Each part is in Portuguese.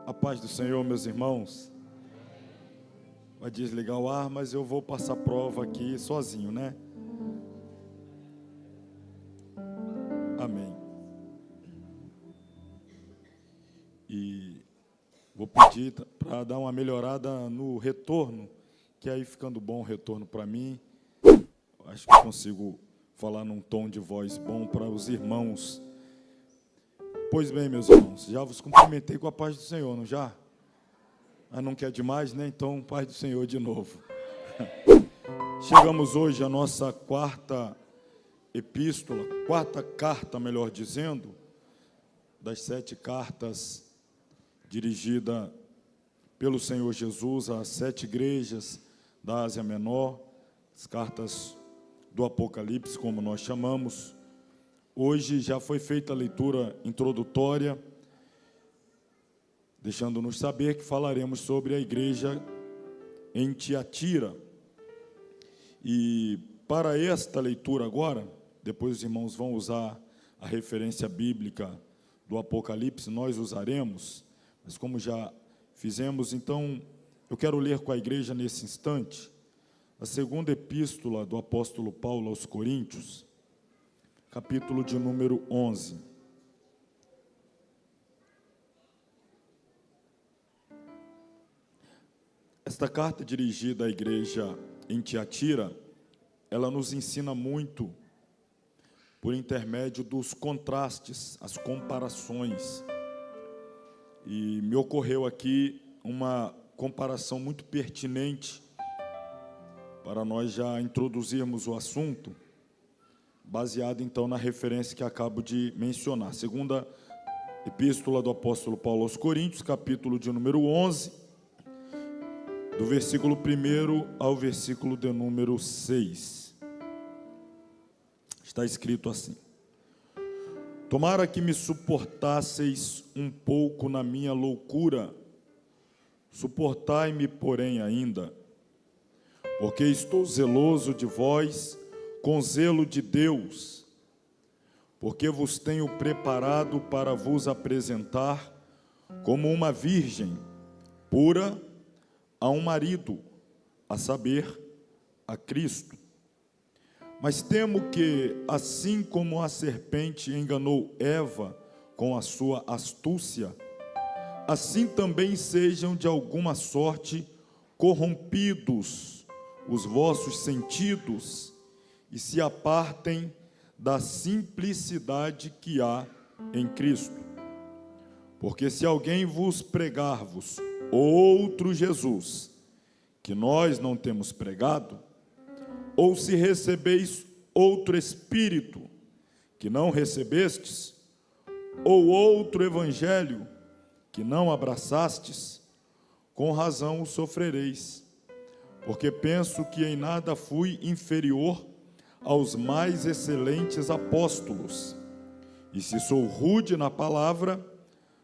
A paz do Senhor, meus irmãos. Vai desligar o ar, mas eu vou passar prova aqui sozinho, né? Amém. E vou pedir para dar uma melhorada no retorno, que aí ficando bom o retorno para mim, acho que consigo falar num tom de voz bom para os irmãos. Pois bem, meus irmãos, já vos cumprimentei com a paz do Senhor, não já? Ah, não quer demais, né? Então, paz do Senhor de novo. Chegamos hoje à nossa quarta epístola, quarta carta, melhor dizendo, das 7 cartas dirigida pelo Senhor Jesus às 7 igrejas da Ásia Menor, as cartas do Apocalipse, como nós chamamos. Hoje já foi feita a leitura introdutória, deixando-nos saber que falaremos sobre a igreja em Tiatira. E para esta leitura agora, depois os irmãos vão usar a referência bíblica do Apocalipse, nós usaremos, mas como já fizemos, então eu quero ler com a igreja nesse instante a segunda epístola do apóstolo Paulo aos Coríntios, capítulo de número 11. Esta carta dirigida à igreja em Tiatira, ela nos ensina muito por intermédio dos contrastes, as comparações. E me ocorreu aqui uma comparação muito pertinente para nós já introduzirmos o assunto, baseado então na referência que acabo de mencionar. Segunda epístola do apóstolo Paulo aos Coríntios, capítulo de número 11, do versículo 1 ao versículo de número 6. Está escrito assim: Tomara que me suportasseis um pouco na minha loucura, suportai-me, porém, ainda, porque estou zeloso de vós, com zelo de Deus, porque vos tenho preparado para vos apresentar como uma virgem pura a um marido, a saber, a Cristo. Mas temo que, assim como a serpente enganou Eva com a sua astúcia, assim também sejam de alguma sorte corrompidos os vossos sentidos e se apartem da simplicidade que há em Cristo. Porque se alguém vos pregar-vos outro Jesus, que nós não temos pregado, ou se recebeis outro Espírito, que não recebestes, ou outro Evangelho, que não abraçastes, com razão o sofrereis, porque penso que em nada fui inferior aos mais excelentes apóstolos, e se sou rude na palavra,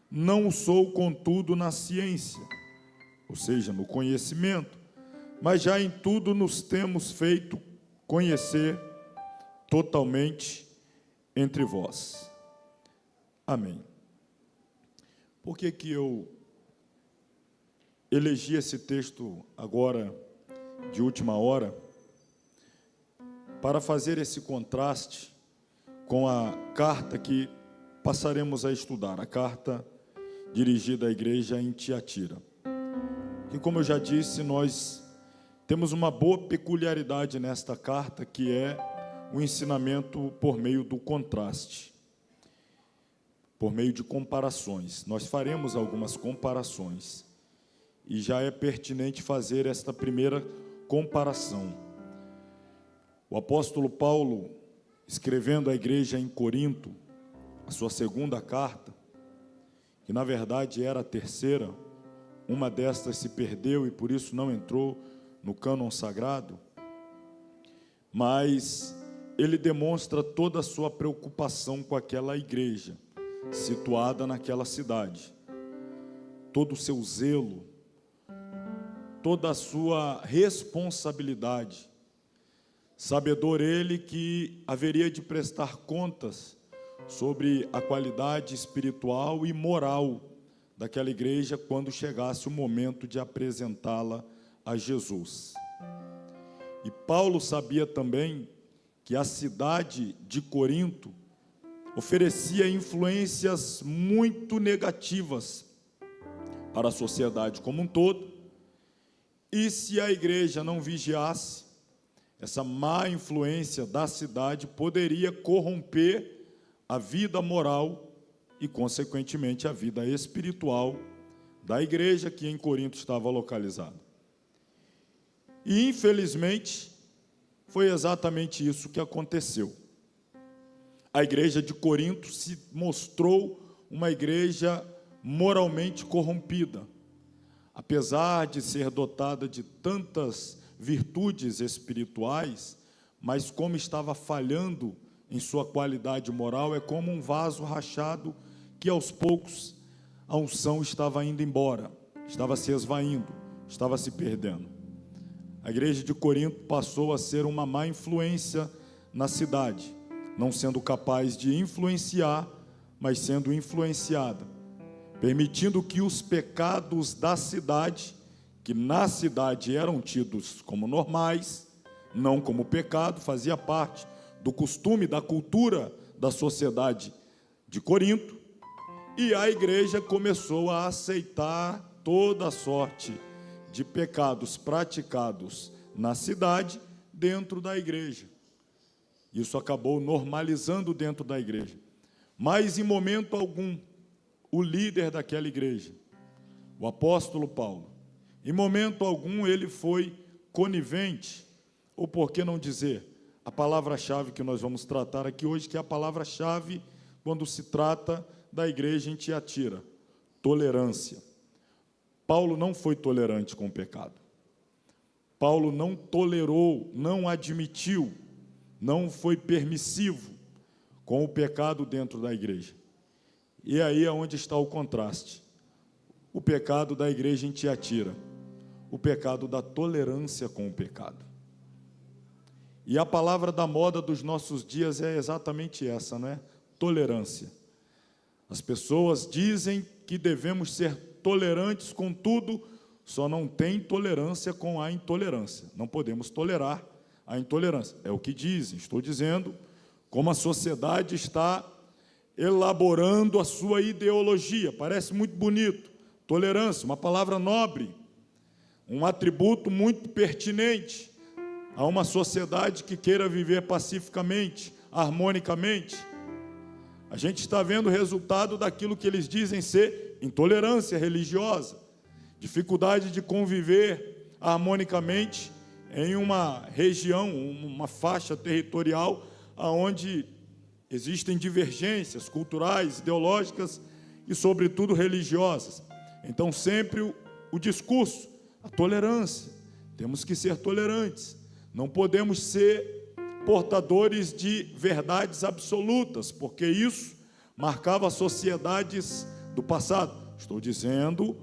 não sou contudo na ciência, ou seja, no conhecimento, mas já em tudo nos temos feito conhecer totalmente entre vós. Amém. Por que eu elegi esse texto agora, de última hora, para fazer esse contraste com a carta que passaremos a estudar, a carta dirigida à igreja em Tiatira. E como eu já disse, nós temos uma boa peculiaridade nesta carta, que é o ensinamento por meio do contraste, por meio de comparações. Nós faremos algumas comparações, e já é pertinente fazer esta primeira comparação. O apóstolo Paulo, escrevendo à igreja em Corinto, a sua segunda carta, que na verdade era a terceira, uma destas se perdeu e por isso não entrou no cânon sagrado, mas ele demonstra toda a sua preocupação com aquela igreja situada naquela cidade, todo o seu zelo, toda a sua responsabilidade, sabedor ele que haveria de prestar contas sobre a qualidade espiritual e moral daquela igreja quando chegasse o momento de apresentá-la a Jesus. E Paulo sabia também que a cidade de Corinto oferecia influências muito negativas para a sociedade como um todo, e se a igreja não vigiasse, essa má influência da cidade poderia corromper a vida moral e, consequentemente, a vida espiritual da igreja que em Corinto estava localizada. E, infelizmente, foi exatamente isso que aconteceu. A igreja de Corinto se mostrou uma igreja moralmente corrompida. Apesar de ser dotada de tantas virtudes espirituais, mas como estava falhando em sua qualidade moral, é como um vaso rachado que aos poucos a unção estava indo embora, estava se esvaindo, estava se perdendo. A igreja de Corinto passou a ser uma má influência na cidade, não sendo capaz de influenciar, mas sendo influenciada, permitindo que os pecados da cidade, que na cidade eram tidos como normais, não como pecado, fazia parte do costume, da cultura da sociedade de Corinto, e a igreja começou a aceitar toda a sorte de pecados praticados na cidade dentro da igreja. Isso acabou normalizando dentro da igreja. Mas em momento algum, o líder daquela igreja, o apóstolo Paulo, em momento algum ele foi conivente, ou por que não dizer, a palavra-chave que nós vamos tratar aqui hoje, que é a palavra-chave quando se trata da igreja em Tiatira: tolerância. Paulo não foi tolerante com o pecado. Paulo não tolerou, não admitiu, não foi permissivo com o pecado dentro da igreja. E aí é onde está o contraste. O pecado da igreja em Tiatira, o pecado da tolerância com o pecado. E a palavra da moda dos nossos dias é exatamente essa, não é? Tolerância. As pessoas dizem que devemos ser tolerantes com tudo, só não tem tolerância com a intolerância. Não podemos tolerar a intolerância. É o que dizem. Estou dizendo como a sociedade está elaborando a sua ideologia. Parece muito bonito. Tolerância, uma palavra nobre, um atributo muito pertinente a uma sociedade que queira viver pacificamente, harmonicamente. A gente está vendo o resultado daquilo que eles dizem ser intolerância religiosa, dificuldade de conviver harmonicamente em uma região, uma faixa territorial onde existem divergências culturais, ideológicas e, sobretudo, religiosas. Então, sempre o discurso, a tolerância. Temos que ser tolerantes. Não podemos ser portadores de verdades absolutas, porque isso marcava as sociedades do passado. Estou dizendo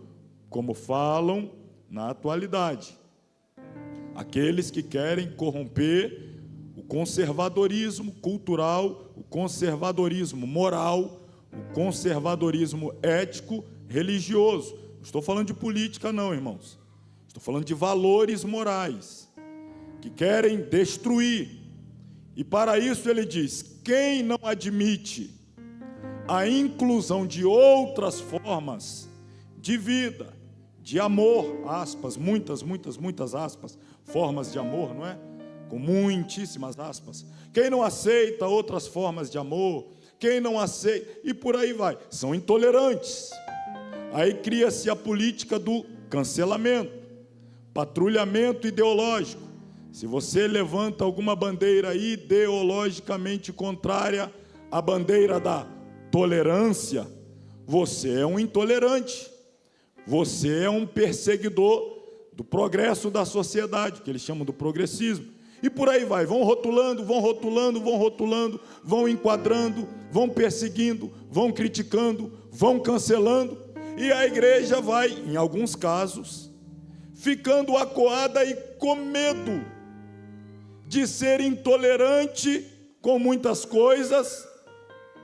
como falam na atualidade. Aqueles que querem corromper o conservadorismo cultural, o conservadorismo moral, o conservadorismo ético, religioso. Não estou falando de política não, irmãos. Estou falando de valores morais que querem destruir. E para isso ele diz: quem não admite a inclusão de outras formas de vida, de amor, aspas, muitas aspas, formas de amor, não é? Com muitíssimas aspas. Quem não aceita outras formas de amor, quem não aceita, e por aí vai, são intolerantes. Aí cria-se a política do cancelamento, patrulhamento ideológico. Se você levanta alguma bandeira ideologicamente contrária à bandeira da tolerância, você é um intolerante, você é um perseguidor do progresso da sociedade, que eles chamam do progressismo. E por aí vai, vão rotulando, vão enquadrando, vão perseguindo, vão criticando, vão cancelando, e a igreja vai, em alguns casos, ficando acuada e com medo de ser intolerante com muitas coisas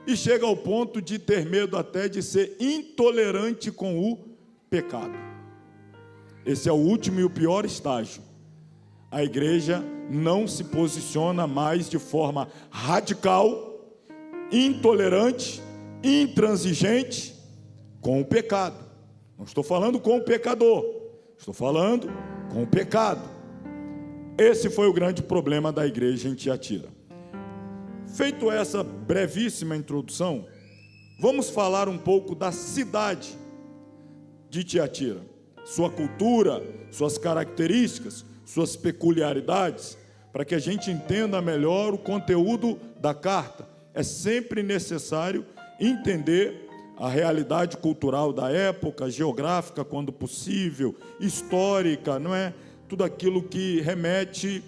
e chega ao ponto de ter medo até de ser intolerante com o pecado. Esse é o último e o pior estágio. A igreja não se posiciona mais de forma radical, intolerante, intransigente com o pecado. Não estou falando com o pecador, estou falando com o pecado. Esse foi o grande problema da igreja em Tiatira. Feito essa brevíssima introdução, vamos falar um pouco da cidade de Tiatira, sua cultura, suas características, suas peculiaridades, para que a gente entenda melhor o conteúdo da carta. É sempre necessário entender a realidade cultural da época, geográfica, quando possível, histórica, não é? Tudo aquilo que remete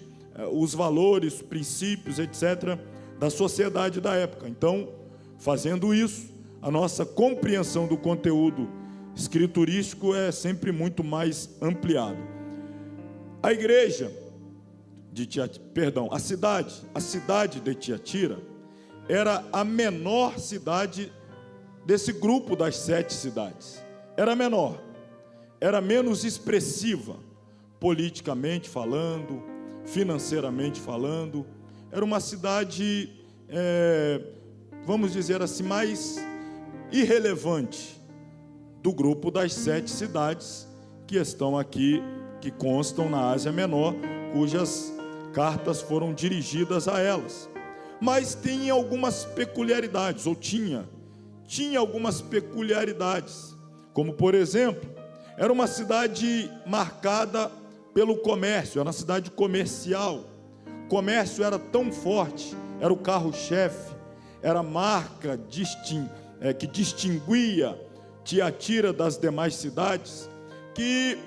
os valores, princípios, etc., da sociedade da época. Então, fazendo isso, a nossa compreensão do conteúdo escriturístico é sempre muito mais ampliado. A igreja de Tiatira, a cidade de Tiatira era a menor cidade desse grupo das 7 cidades. Era menor, era menos expressiva, politicamente falando, financeiramente falando. Era uma cidade, vamos dizer assim, mais irrelevante do grupo das 7 cidades que estão aqui, que constam na Ásia Menor, cujas cartas foram dirigidas a elas. Mas tem algumas peculiaridades, ou tinha algumas peculiaridades, como por exemplo, era uma cidade marcada pelo comércio, era uma cidade comercial. O comércio era tão forte, era o carro-chefe, era a marca que distinguia Tiatira das demais cidades, que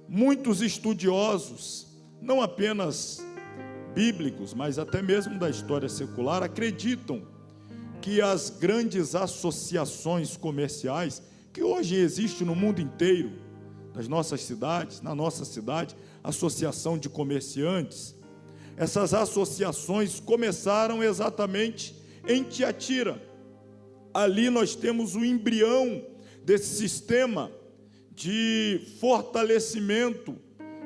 muitos estudiosos, não apenas bíblicos, mas até mesmo da história secular, acreditam que as grandes associações comerciais que hoje existem no mundo inteiro, das nossas cidades, na nossa cidade, associação de comerciantes, essas associações começaram exatamente em Tiatira. Ali nós temos o embrião desse sistema de fortalecimento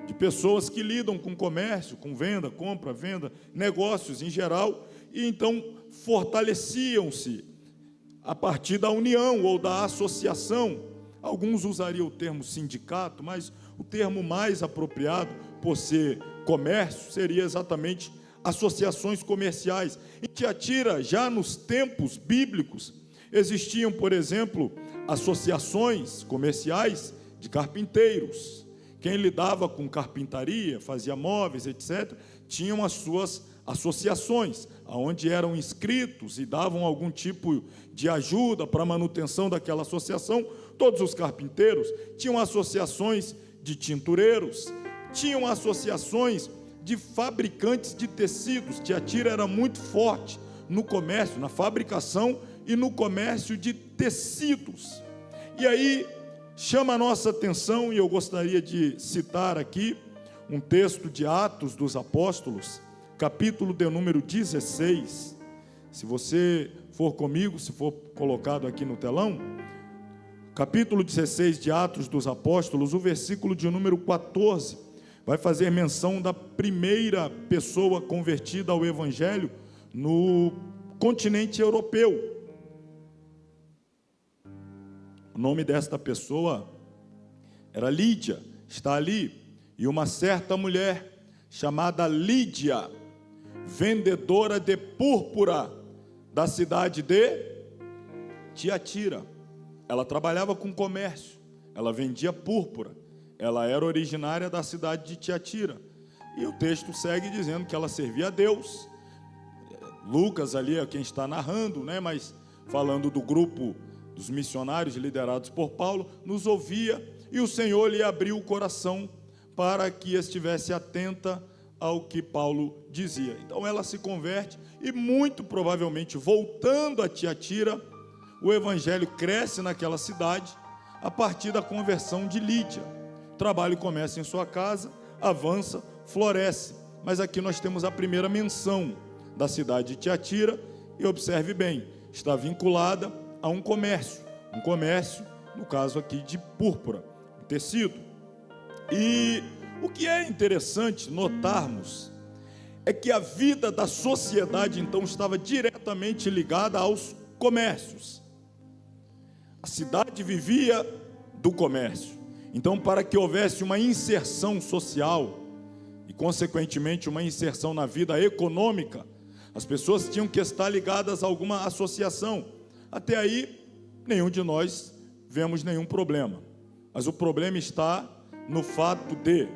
de pessoas que lidam com comércio, com venda, compra, venda, negócios em geral, e então fortaleciam-se a partir da união ou da associação. Alguns usariam o termo sindicato, mas o termo mais apropriado, por ser comércio, seria exatamente associações comerciais. Em Tiatira, já nos tempos bíblicos, existiam, por exemplo, associações comerciais de carpinteiros. Quem lidava com carpintaria, fazia móveis, etc., tinham as suas associações, onde eram inscritos e davam algum tipo de ajuda para a manutenção daquela associação. Todos os carpinteiros tinham associações de tintureiros, tinham associações de fabricantes de tecidos. Tiatira era muito forte no comércio, na fabricação e no comércio de tecidos. E aí chama a nossa atenção, e eu gostaria de citar aqui um texto de Atos dos Apóstolos, capítulo de número 16. Se você for comigo, se for colocado aqui no telão, capítulo 16 de Atos dos Apóstolos, o versículo de número 14, vai fazer menção da primeira pessoa convertida ao Evangelho no continente europeu. O nome desta pessoa era Lídia, está ali. E uma certa mulher chamada Lídia, vendedora de púrpura da cidade de Tiatira. Ela trabalhava com comércio, ela vendia púrpura, ela era originária da cidade de Tiatira. E o texto segue dizendo que ela servia a Deus. Lucas ali é quem está narrando, né? Mas falando do grupo dos missionários liderados por Paulo, nos ouvia, e o Senhor lhe abriu o coração para que estivesse atenta ao que Paulo dizia. Então ela se converte, e muito provavelmente, voltando a Tiatira, o evangelho cresce naquela cidade a partir da conversão de Lídia. O trabalho começa em sua casa, avança, floresce. Mas aqui nós temos a primeira menção da cidade de Tiatira, e observe bem, está vinculada a um comércio, no caso aqui de púrpura, tecido. E o que é interessante notarmos é que a vida da sociedade então estava diretamente ligada aos comércios. A cidade vivia do comércio. Então, para que houvesse uma inserção social e, consequentemente, uma inserção na vida econômica, as pessoas tinham que estar ligadas a alguma associação. Até aí, nenhum de nós vemos nenhum problema. Mas o problema está no fato de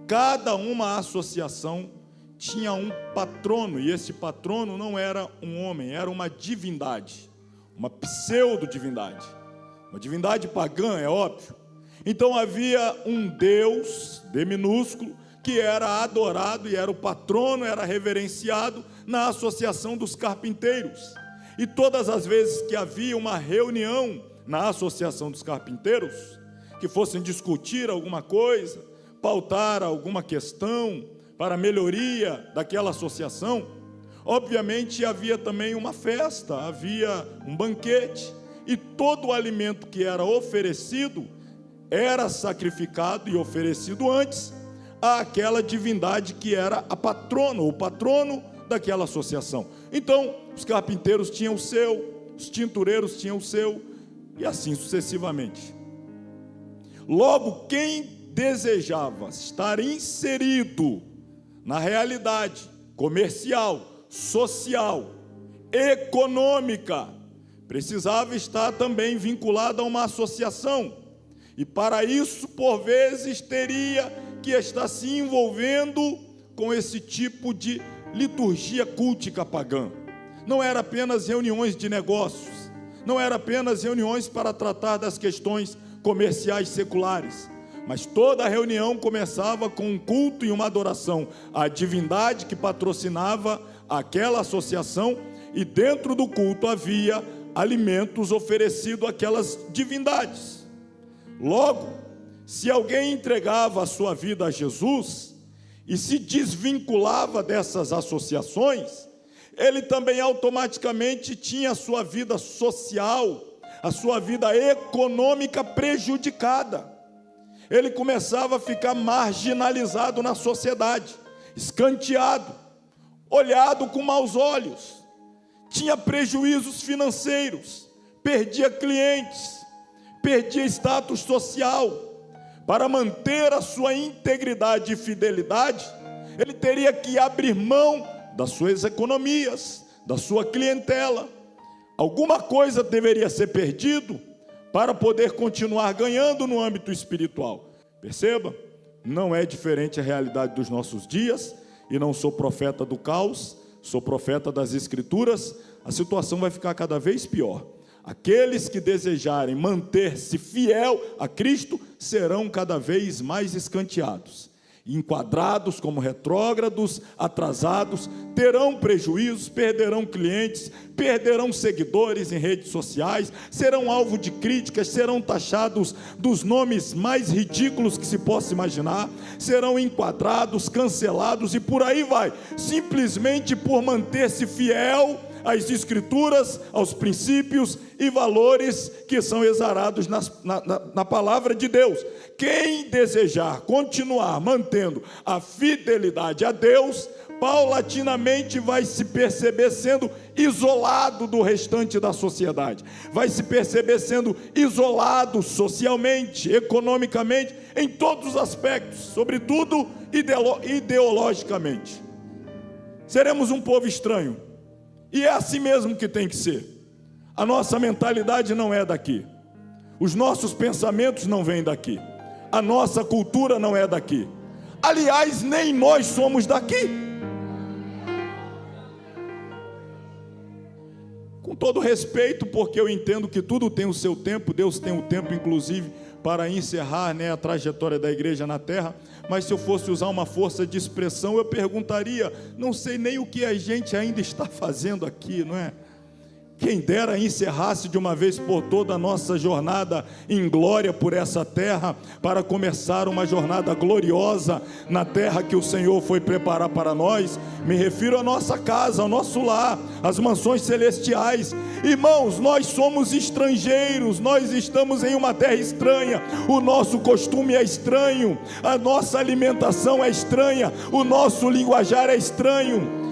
cada uma associação tinha um patrono, e esse patrono não era um homem, era uma divindade, uma pseudo-divindade, uma divindade pagã, é óbvio. Então havia um Deus, D minúsculo, que era adorado e era o patrono, era reverenciado na associação dos carpinteiros. E todas as vezes que havia uma reunião na associação dos carpinteiros, que fossem discutir alguma coisa, pautar alguma questão para a melhoria daquela associação, obviamente havia também uma festa, havia um banquete, e todo o alimento que era oferecido era sacrificado e oferecido antes àquela divindade que era a patrona, o patrono daquela associação. Então, os carpinteiros tinham o seu, os tintureiros tinham o seu, e assim sucessivamente. Logo, quem desejava estar inserido na realidade comercial, social, econômica, precisava estar também vinculado a uma associação. E para isso, por vezes, teria que estar se envolvendo com esse tipo de liturgia cultica pagã. Não era apenas reuniões de negócios, não era apenas reuniões para tratar das questões comerciais seculares, mas toda a reunião começava com um culto e uma adoração à divindade que patrocinava aquela associação, e dentro do culto havia alimentos oferecidos àquelas divindades. Logo, se alguém entregava a sua vida a Jesus e se desvinculava dessas associações, ele também automaticamente tinha a sua vida social, a sua vida econômica prejudicada. Ele começava a ficar marginalizado na sociedade, escanteado, olhado com maus olhos, tinha prejuízos financeiros, perdia clientes, perdia status social. Para manter a sua integridade e fidelidade, ele teria que abrir mão das suas economias, da sua clientela. Alguma coisa deveria ser perdido para poder continuar ganhando no âmbito espiritual. Perceba, não é diferente a realidade dos nossos dias, e não sou profeta do caos, sou profeta das Escrituras. A situação vai ficar cada vez pior. Aqueles que desejarem manter-se fiel a Cristo serão cada vez mais escanteados, enquadrados como retrógrados, atrasados, terão prejuízos, perderão clientes, perderão seguidores em redes sociais, serão alvo de críticas, serão taxados dos nomes mais ridículos que se possa imaginar, serão enquadrados, cancelados e por aí vai, simplesmente por manter-se fiel às Escrituras, aos princípios e valores que são exarados na palavra de Deus. Quem desejar continuar mantendo a fidelidade a Deus, paulatinamente vai se perceber sendo isolado do restante da sociedade, vai se perceber sendo isolado socialmente, economicamente, em todos os aspectos, sobretudo ideologicamente. Seremos um povo estranho, e é assim mesmo que tem que ser. A nossa mentalidade não é daqui, os nossos pensamentos não vêm daqui, a nossa cultura não é daqui. Aliás, nem nós somos daqui. Com todo respeito, porque eu entendo que tudo tem o seu tempo, Deus tem o tempo, inclusive, para encerrar, a trajetória da igreja na terra. Mas se eu fosse usar uma força de expressão, eu perguntaria, não sei nem o que a gente ainda está fazendo aqui, não é? Quem dera encerrasse de uma vez por toda a nossa jornada em glória por essa terra, para começar uma jornada gloriosa na terra que o Senhor foi preparar para nós. Me refiro à nossa casa, ao nosso lar, às mansões celestiais. Irmãos, nós somos estrangeiros, nós estamos em uma terra estranha, o nosso costume é estranho, a nossa alimentação é estranha, o nosso linguajar é estranho.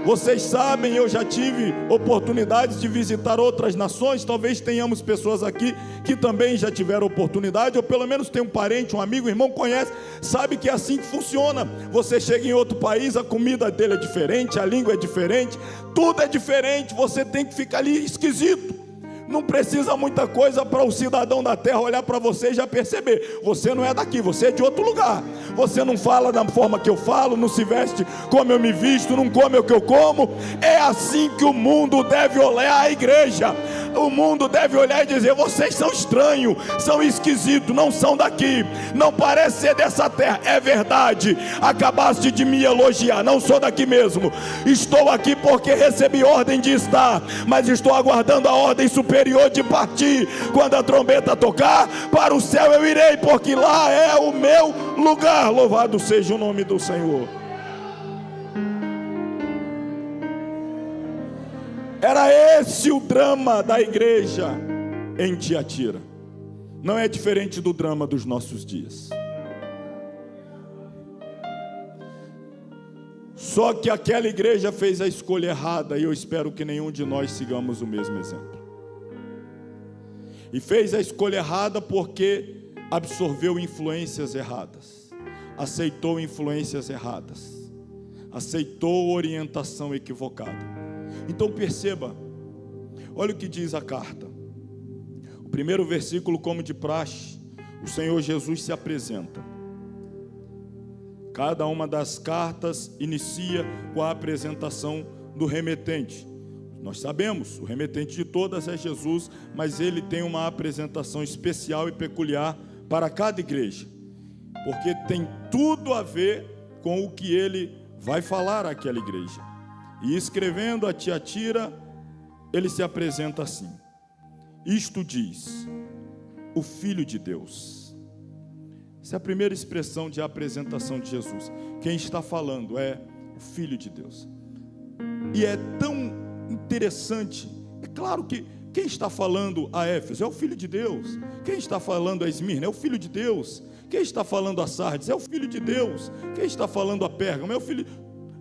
Vocês sabem, eu já tive oportunidades de visitar outras nações. Talvez tenhamos pessoas aqui que também já tiveram oportunidade, ou pelo menos tem um parente, um amigo, um irmão conhece, sabe que é assim que funciona. Você chega em outro país, a comida dele é diferente, a língua é diferente, tudo é diferente, você tem que ficar ali esquisito. Não precisa muita coisa para o cidadão da terra olhar para você e já perceber: você não é daqui, você é de outro lugar. Você não fala da forma que eu falo, não se veste como eu me visto, não come o que eu como. É assim que o mundo deve olhar a igreja. O mundo deve olhar e dizer: vocês são estranhos, são esquisitos, não são daqui, não parece ser dessa terra. É verdade, acabaste de me elogiar, não sou daqui mesmo. Estou aqui porque recebi ordem de estar, mas estou aguardando a ordem superior de partir. Quando a trombeta tocar, para o céu eu irei, porque lá é o meu lugar. Louvado seja o nome do Senhor. Era esse o drama da igreja em Tiatira. Não é diferente do drama dos nossos dias. Só que aquela igreja fez a escolha errada, e eu espero que nenhum de nós sigamos o mesmo exemplo. E fez a escolha errada porque absorveu influências erradas, aceitou influências erradas, aceitou orientação equivocada. Então perceba, olha o que diz a carta. O primeiro versículo, como de praxe, o Senhor Jesus se apresenta. Cada uma das cartas inicia com a apresentação do remetente. Nós sabemos, o remetente de todas é Jesus, mas ele tem uma apresentação especial e peculiar para cada igreja, porque tem tudo a ver com o que ele vai falar àquela igreja. E escrevendo a Tiatira, ele se apresenta assim: isto diz o Filho de Deus. Essa é a primeira expressão de apresentação de Jesus. Quem está falando é o Filho de Deus. E é tão interessante, é claro que quem está falando a Éfeso é o Filho de Deus. Quem está falando a Esmirna é o Filho de Deus. Quem está falando a Sardes é o Filho de Deus. Quem está falando a Pérgamo é o Filho.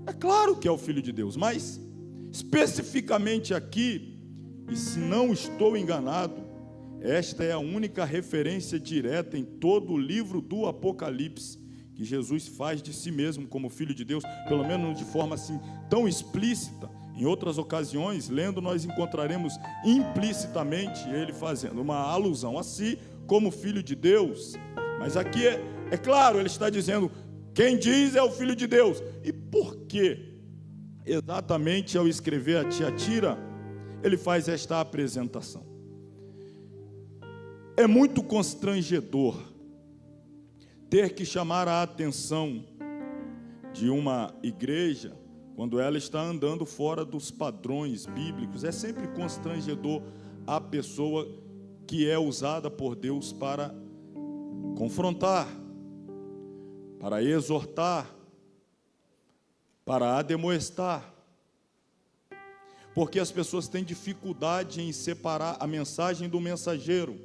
É claro que é o Filho de Deus, mas especificamente aqui, e se não estou enganado, esta é a única referência direta em todo o livro do Apocalipse que Jesus faz de si mesmo como Filho de Deus, pelo menos de forma assim tão explícita. Em outras ocasiões, lendo, nós encontraremos implicitamente ele fazendo uma alusão a si como Filho de Deus. Mas aqui é claro, ele está dizendo: quem diz é o Filho de Deus. E por quê? Exatamente ao escrever a Tiatira, ele faz esta apresentação. É muito constrangedor ter que chamar a atenção de uma igreja quando ela está andando fora dos padrões bíblicos. É sempre constrangedor a pessoa que é usada por Deus para confrontar, para exortar, para admoestar, porque as pessoas têm dificuldade em separar a mensagem do mensageiro.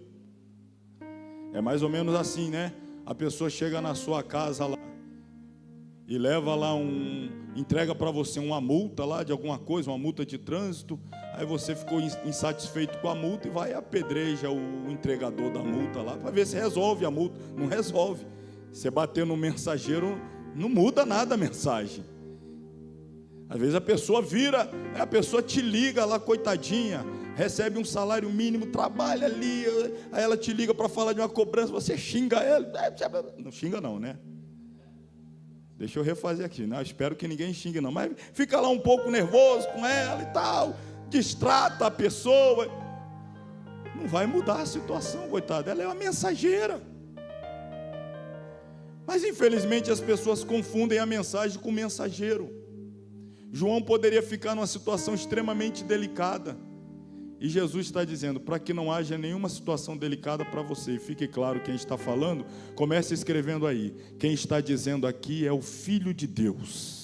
É mais ou menos assim, né? A pessoa chega na sua casa lá e leva lá entrega para você uma multa lá de alguma coisa, uma multa de trânsito. Aí você ficou insatisfeito com a multa e vai e apedreja o entregador da multa lá para ver se resolve a multa. Não resolve. Você bater no mensageiro, não muda nada a mensagem. Às vezes a pessoa a pessoa te liga lá, coitadinha, recebe um salário mínimo, trabalha ali, aí ela te liga para falar de uma cobrança, você xinga ela. Não xinga não, né? Deixa eu refazer aqui, né? Eu espero que ninguém xingue não, mas fica lá um pouco nervoso com ela e tal, distrata a pessoa. Não vai mudar a situação, coitada, ela é uma mensageira. Mas infelizmente as pessoas confundem a mensagem com o mensageiro. João poderia ficar numa situação extremamente delicada. E Jesus está dizendo, para que não haja nenhuma situação delicada para você, e fique claro quem está falando, comece escrevendo aí. Quem está dizendo aqui é o Filho de Deus.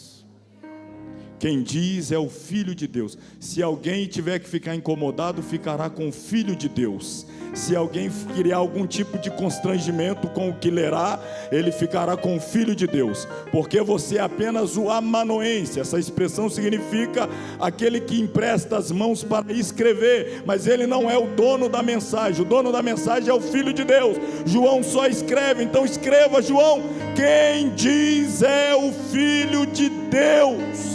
Quem diz é o Filho de Deus. Se alguém tiver que ficar incomodado, ficará com o Filho de Deus. Se alguém criar algum tipo de constrangimento com o que lerá, ele ficará com o Filho de Deus. Porque você é apenas o amanuense. Essa expressão significa aquele que empresta as mãos para escrever, mas ele não é o dono da mensagem. O dono da mensagem é o Filho de Deus. João só escreve, então escreva, João. Quem diz é o Filho de Deus.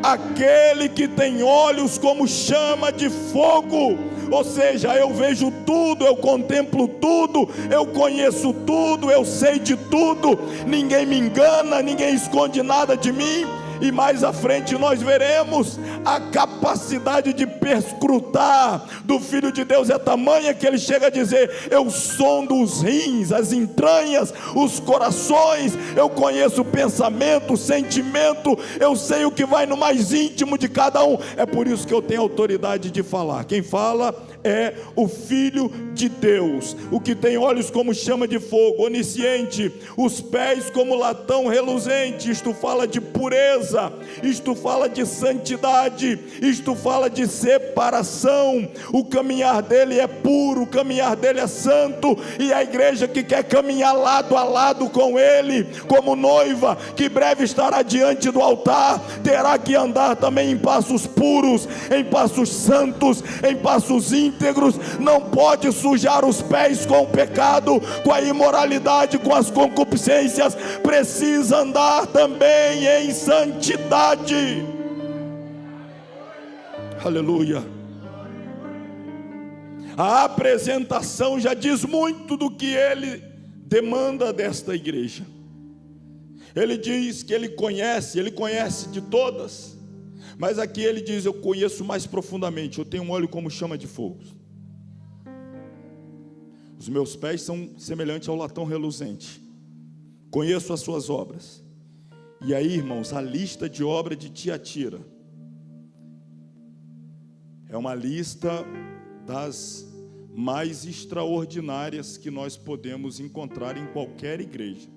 Aquele que tem olhos como chama de fogo, ou seja, eu vejo tudo, eu contemplo tudo, eu conheço tudo, eu sei de tudo, ninguém me engana, ninguém esconde nada de mim. E mais à frente nós veremos a capacidade de perscrutar do Filho de Deus é tamanha que ele chega a dizer: eu sondo os rins, as entranhas, os corações, eu conheço o pensamento, o sentimento, eu sei o que vai no mais íntimo de cada um. É por isso que eu tenho autoridade de falar. Quem fala é o Filho de Deus, o que tem olhos como chama de fogo, onisciente, os pés como latão reluzente. Isto fala de pureza, isto fala de santidade, isto fala de separação. O caminhar dele é puro, o caminhar dele é santo, e a igreja que quer caminhar lado a lado com ele, como noiva, que breve estará diante do altar, terá que andar também em passos puros, em passos santos, em passos íntegros. Não pode sujar os pés com o pecado, com a imoralidade, com as concupiscências. Precisa andar também em santidade. Aleluia. A apresentação já diz muito do que ele demanda desta igreja. Ele diz que ele conhece de todas, mas aqui ele diz: eu conheço mais profundamente, eu tenho um olho como chama de fogo. Os meus pés são semelhantes ao latão reluzente. Conheço as suas obras. E aí, irmãos, a lista de obra de Tiatira é uma lista das mais extraordinárias que nós podemos encontrar em qualquer igreja.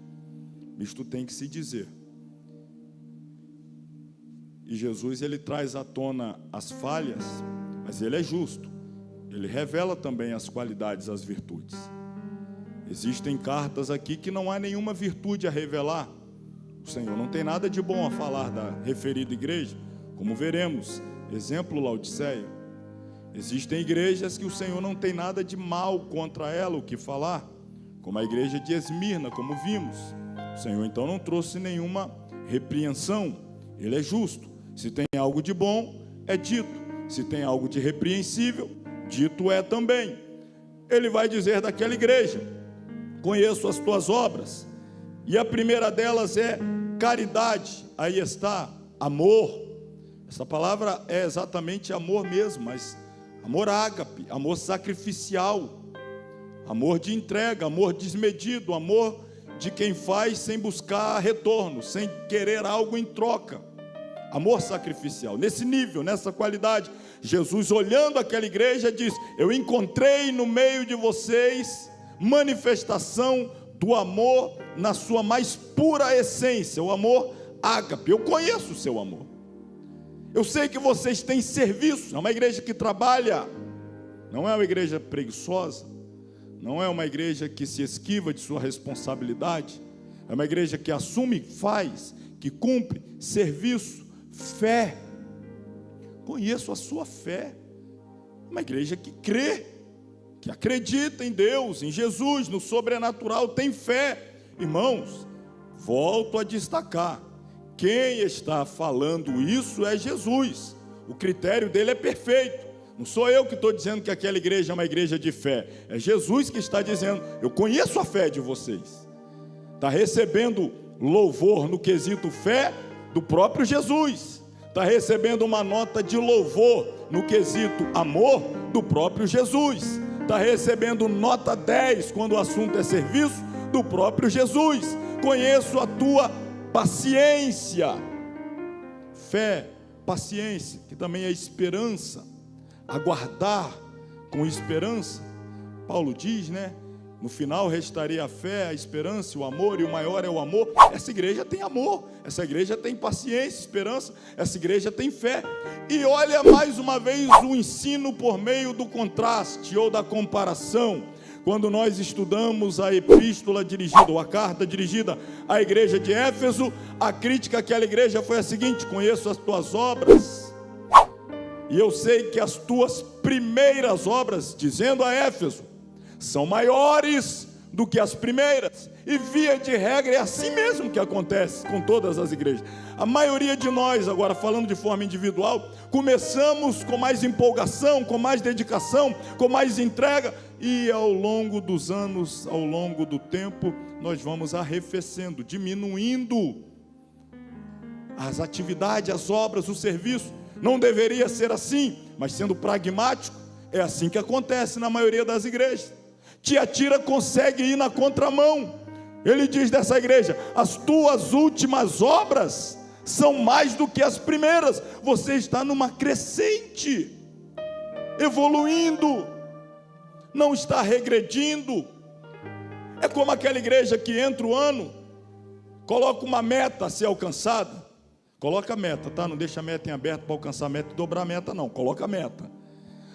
Isto tem que se dizer. E Jesus, ele traz à tona as falhas, mas ele é justo. Ele revela também as qualidades, as virtudes. Existem cartas aqui que não há nenhuma virtude a revelar. O Senhor não tem nada de bom a falar da referida igreja, como veremos. Exemplo, Laodiceia. Existem igrejas que o Senhor não tem nada de mal contra ela o que falar, como a igreja de Esmirna, como vimos. O Senhor então não trouxe nenhuma repreensão. Ele é justo. Se tem algo de bom, é dito. Se tem algo de repreensível, dito é também. Ele vai dizer daquela igreja: conheço as tuas obras. E a primeira delas é caridade. Aí está, amor. Essa palavra é exatamente amor mesmo, mas amor ágape, amor sacrificial, amor de entrega, amor desmedido, amor de quem faz sem buscar retorno, sem querer algo em troca. Amor sacrificial, nesse nível, nessa qualidade. Jesus, olhando aquela igreja, diz: eu encontrei no meio de vocês manifestação do amor na sua mais pura essência, o amor ágape. Eu conheço o seu amor. Eu sei que vocês têm serviço. É uma igreja que trabalha, não é uma igreja preguiçosa, não é uma igreja que se esquiva de sua responsabilidade. É uma igreja que assume, faz, que cumpre serviço, fé. Conheço a sua fé. Uma igreja que crê, que acredita em Deus, em Jesus, no sobrenatural, tem fé. Irmãos, volto a destacar: quem está falando isso é Jesus. O critério dele é perfeito. Não sou eu que estou dizendo que aquela igreja é uma igreja de fé. É Jesus que está dizendo: eu conheço a fé de vocês. Está recebendo louvor no quesito fé do próprio Jesus. Está recebendo uma nota de louvor no quesito amor do próprio Jesus. Está recebendo nota 10 quando o assunto é serviço do próprio Jesus. Conheço a tua paciência. Fé, paciência, que também é esperança. aguardar com esperança. Paulo diz, né? No final restaria a fé, a esperança, o amor, e o maior é o amor. Essa igreja tem amor, essa igreja tem paciência, esperança, essa igreja tem fé. E olha mais uma vez o ensino por meio do contraste ou da comparação. Quando nós estudamos a epístola dirigida, ou a carta dirigida à igreja de Éfeso, a crítica àquela igreja foi a seguinte: conheço as tuas obras, e eu sei que as tuas primeiras obras, dizendo a Éfeso, são maiores do que as primeiras. E via de regra é assim mesmo que acontece com todas as igrejas. A maioria de nós, agora falando de forma individual, começamos com mais empolgação, com mais dedicação, com mais entrega, e ao longo dos anos, ao longo do tempo, nós vamos arrefecendo, diminuindo as atividades, as obras, o serviço. Não deveria ser assim, mas sendo pragmático, é assim que acontece na maioria das igrejas. Tiatira consegue ir na contramão. Ele diz dessa igreja: as tuas últimas obras são mais do que as primeiras. Você está numa crescente, evoluindo, não está regredindo. É como aquela igreja que entra o ano, coloca uma meta a ser alcançada. Coloca a meta, tá? Não deixa a meta em aberto para alcançar a meta e dobrar a meta, não. Coloca a meta.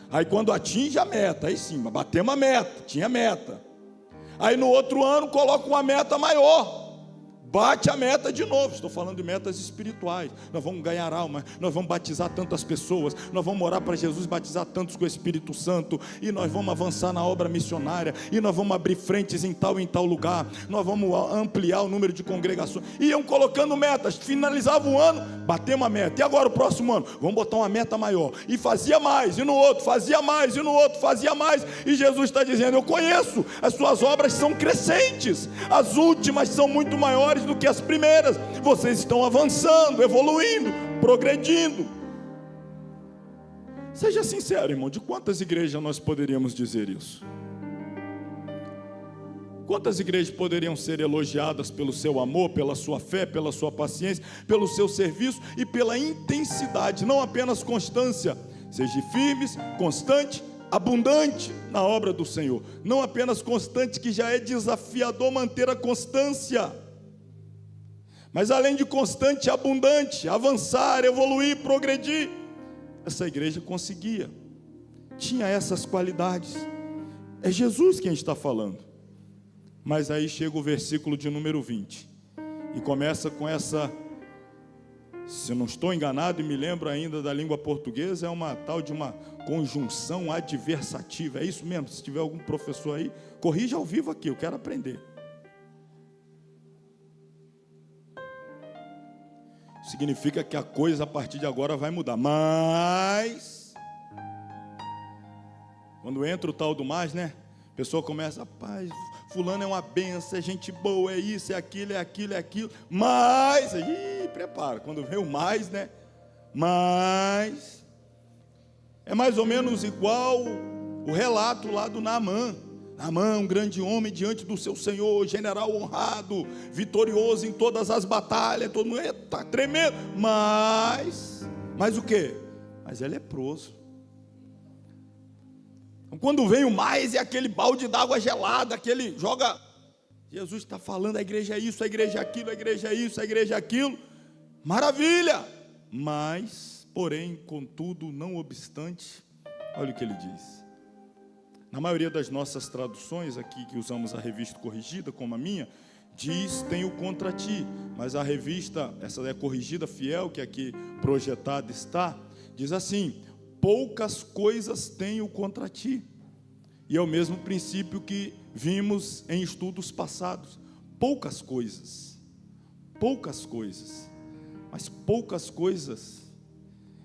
Aí quando atinge a meta, aí sim, batemos a meta, tinha meta. Aí no outro ano coloca uma meta maior, bate a meta de novo. Estou falando de metas espirituais. Nós vamos ganhar alma, nós vamos batizar tantas pessoas, nós vamos orar para Jesus batizar tantos com o Espírito Santo, e nós vamos avançar na obra missionária, e nós vamos abrir frentes em tal lugar, nós vamos ampliar o número de congregações. Iam colocando metas, finalizava o ano, batemos a meta. E agora o próximo ano, vamos botar uma meta maior. E fazia mais, e no outro fazia mais, e no outro fazia mais. E Jesus está dizendo: eu conheço, as suas obras são crescentes, as últimas são muito maiores do que as primeiras. Vocês estão avançando, evoluindo, progredindo. Seja sincero, irmão, de quantas igrejas nós poderíamos dizer isso? Quantas igrejas poderiam ser elogiadas pelo seu amor, pela sua fé, pela sua paciência, pelo seu serviço e pela intensidade, não apenas constância. Seja firmes, constante, abundante na obra do Senhor. Não apenas constante, que já é desafiador manter a constância, mas além de constante, abundante, avançar, evoluir, progredir. Essa igreja conseguia, tinha essas qualidades. É Jesus quem está falando. Mas aí chega o versículo de número 20, e começa com essa, se não estou enganado e me lembro ainda da língua portuguesa, é uma tal de uma conjunção adversativa. É isso mesmo? Se tiver algum professor aí, corrija ao vivo aqui, eu quero aprender. Significa que a coisa a partir de agora vai mudar. Mas quando entra o tal do mais, né? A pessoa começa: rapaz, fulano é uma benção, é gente boa, é isso, é aquilo, é aquilo, é aquilo. Mas, prepara, quando vem o mais, né? Mas é mais ou menos igual o relato lá do Naamã. Naamã, um grande homem diante do seu Senhor, general honrado, vitorioso em todas as batalhas, todo mundo está tremendo. Mas o quê? Mas é leproso. Então, quando vem o mais, é aquele balde d'água gelada, aquele joga. Jesus está falando: a igreja é isso, a igreja é aquilo, a igreja é isso, a igreja é aquilo. Maravilha! Mas, porém, contudo, não obstante, olha o que ele diz. Na maioria das nossas traduções aqui, que usamos a revista corrigida, como a minha, diz: tenho contra ti. Mas a revista, essa é corrigida fiel, que aqui projetada está, diz assim: poucas coisas tenho contra ti. E é o mesmo princípio que vimos em estudos passados. Poucas coisas. Mas poucas coisas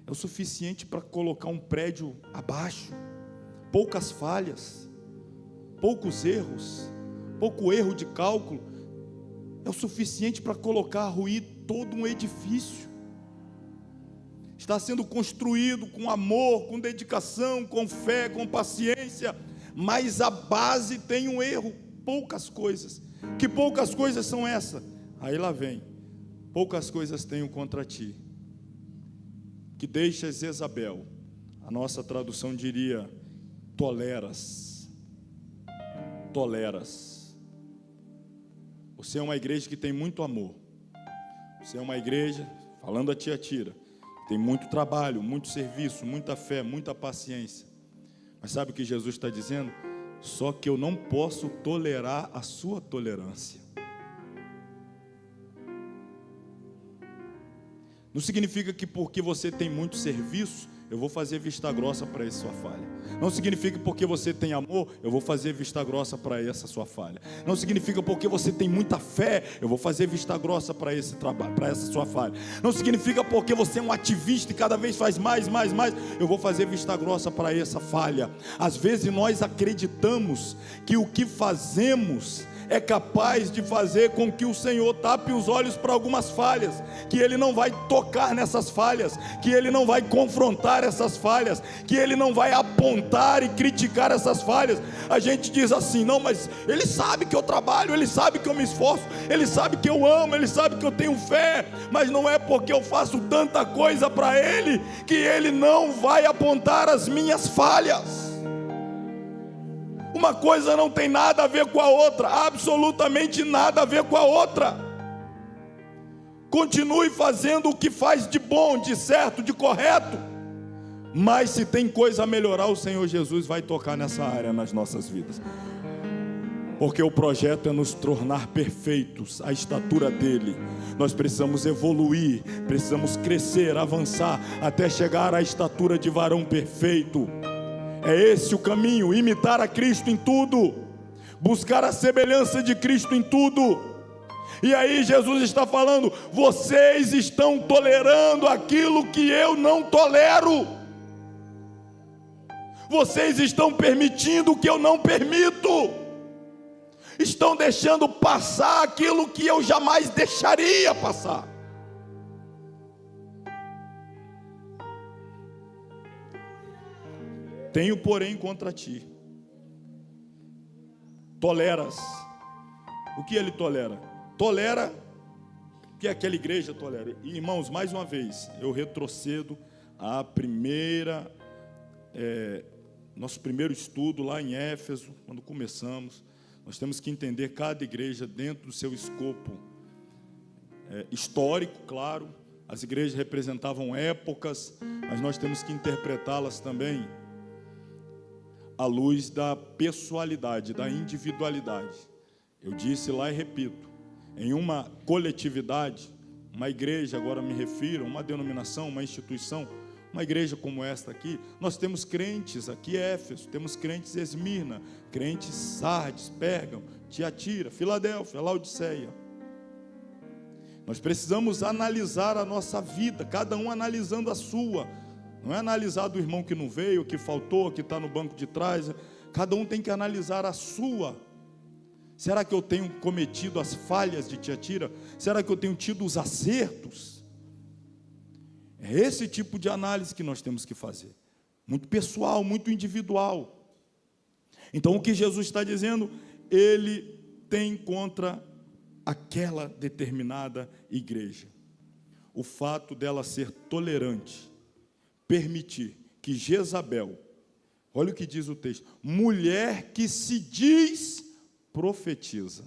é o suficiente para colocar um prédio abaixo. Poucas falhas, poucos erros, pouco erro de cálculo é o suficiente para colocar a ruir todo um edifício. Está sendo construído com amor, com dedicação, com fé, com paciência, mas a base tem um erro. Poucas coisas. Que poucas coisas são essas? Aí lá vem: poucas coisas tenho contra ti, que deixas Jezabel, A nossa tradução diria: toleras. Toleras. Você é uma igreja que tem muito amor. Você é uma igreja, falando a Tiatira, tem muito trabalho, muito serviço, muita fé, muita paciência. Mas sabe o que Jesus está dizendo? Só que eu não posso tolerar a sua tolerância. Não significa que porque você tem muito serviço, eu vou fazer vista grossa para essa sua falha. Não significa que porque você tem amor, eu vou fazer vista grossa para essa sua falha. Não significa porque você tem muita fé, eu vou fazer vista grossa para esse trabalho, para essa sua falha. Não significa porque você é um ativista e cada vez faz mais, eu vou fazer vista grossa para essa falha. Às vezes nós acreditamos que o que fazemos é capaz de fazer com que o Senhor tape os olhos para algumas falhas, que Ele não vai tocar nessas falhas, que Ele não vai confrontar essas falhas, que Ele não vai apontar e criticar essas falhas. A gente diz assim: não, mas Ele sabe que eu trabalho, Ele sabe que eu me esforço, Ele sabe que eu amo, Ele sabe que eu tenho fé, mas não é porque eu faço tanta coisa para Ele, que Ele não vai apontar as minhas falhas. Uma coisa não tem nada a ver com a outra, absolutamente nada a ver com a outra. Continue fazendo o que faz de bom, de certo, de correto. Mas se tem coisa a melhorar, o Senhor Jesus vai tocar nessa área nas nossas vidas. Porque o projeto é nos tornar perfeitos, à estatura dele. Nós precisamos evoluir, precisamos crescer, avançar, até chegar à estatura de varão perfeito. É esse o caminho: imitar a Cristo em tudo, buscar a semelhança de Cristo em tudo. E aí Jesus está falando: vocês estão tolerando aquilo que eu não tolero, vocês estão permitindo o que eu não permito, estão deixando passar aquilo que eu jamais deixaria passar. Tenho, porém, contra ti. Toleras. O que ele tolera? Tolera que aquela igreja tolera. E, irmãos, mais uma vez, eu retrocedo à nosso primeiro estudo lá em Éfeso, quando começamos. Nós temos que entender cada igreja dentro do seu escopo histórico, claro. As igrejas representavam épocas, mas nós temos que interpretá-las também à luz da pessoalidade, da individualidade. Eu disse lá e repito: em uma coletividade, uma igreja, agora me refiro a uma denominação, uma instituição, uma igreja como esta aqui, nós temos crentes aqui em Éfeso, temos crentes em Esmirna, crentes em Sardes, Pérgamo, Tiatira, Filadélfia, Laodiceia. Nós precisamos analisar a nossa vida, cada um analisando a sua. Não é analisar do irmão que não veio, que faltou, que está no banco de trás. Cada um tem que analisar a sua. Será que eu tenho cometido as falhas de Tiatira? Será que eu tenho tido os acertos? É esse tipo de análise que nós temos que fazer. Muito pessoal, muito individual. Então o que Jesus está dizendo? Ele tem contra aquela determinada igreja o fato dela ser tolerante, permitir que Jezabel, olha o que diz o texto: mulher que se diz profetiza.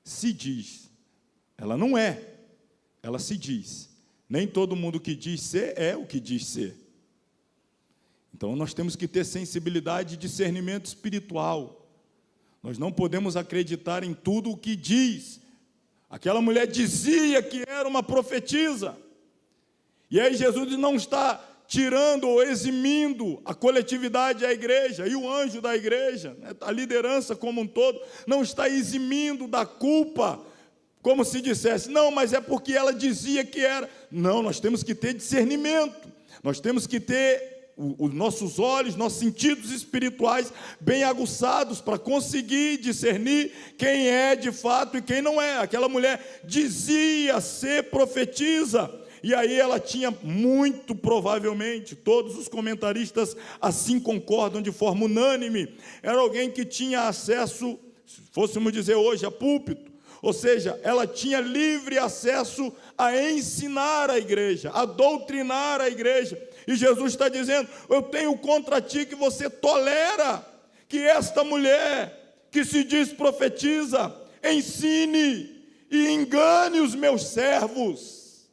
Se diz, ela não é, ela se diz. Nem todo mundo que diz ser é o que diz ser. Então nós temos que ter sensibilidade e discernimento espiritual. Nós não podemos acreditar em tudo o que diz. Aquela mulher dizia que era uma profetisa. E aí Jesus não está tirando ou eximindo a coletividade, a igreja, e o anjo da igreja, a liderança como um todo, não está eximindo da culpa, como se dissesse, não, mas é porque ela dizia que era. Não, nós temos que ter discernimento, nós temos que ter os nossos olhos, nossos sentidos espirituais bem aguçados para conseguir discernir quem é de fato e quem não é. Aquela mulher dizia ser profetisa, e aí ela tinha, muito provavelmente, todos os comentaristas assim concordam de forma unânime, era alguém que tinha acesso, se fôssemos dizer hoje, a púlpito, Ou seja, ela tinha livre acesso a ensinar a igreja, a doutrinar a igreja. E Jesus está dizendo: eu tenho contra ti que você tolera que esta mulher, que se diz profetiza, ensine e engane os meus servos.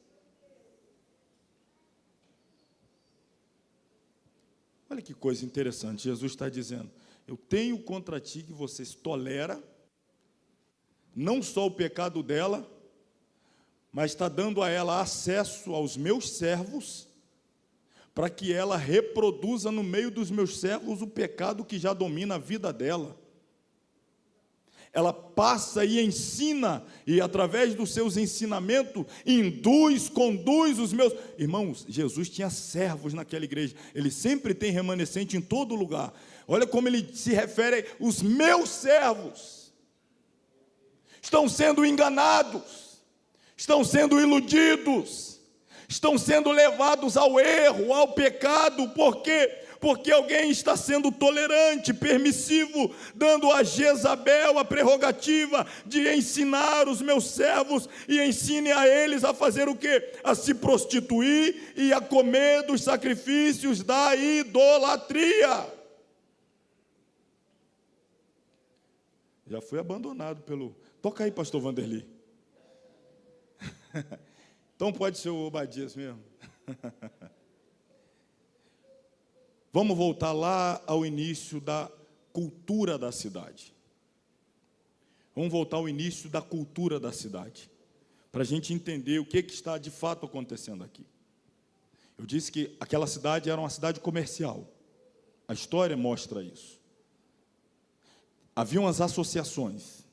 Olha que coisa interessante, Jesus está dizendo: eu tenho contra ti que vocês toleram, não só o pecado dela, mas está dando a ela acesso aos meus servos, para que ela reproduza no meio dos meus servos o pecado que já domina a vida dela. Ela passa e ensina, e através dos seus ensinamentos, conduz os meus... Irmãos, Jesus tinha servos naquela igreja, ele sempre tem remanescente em todo lugar. Olha como ele se refere: os meus servos estão sendo enganados, estão sendo iludidos, estão sendo levados ao erro, ao pecado. Por quê? Porque alguém está sendo tolerante, permissivo, dando a Jezabel a prerrogativa de ensinar os meus servos, e ensine a eles a fazer o quê? A se prostituir e a comer dos sacrifícios da idolatria. Já foi abandonado pelo... Toca aí, pastor Vanderlei. Então pode ser o Obadias mesmo. Vamos voltar lá ao início da cultura da cidade. Vamos voltar ao início da cultura da cidade, para a gente entender o que está de fato acontecendo aqui. Eu disse que aquela cidade era uma cidade comercial. A história mostra isso. Haviam as associações.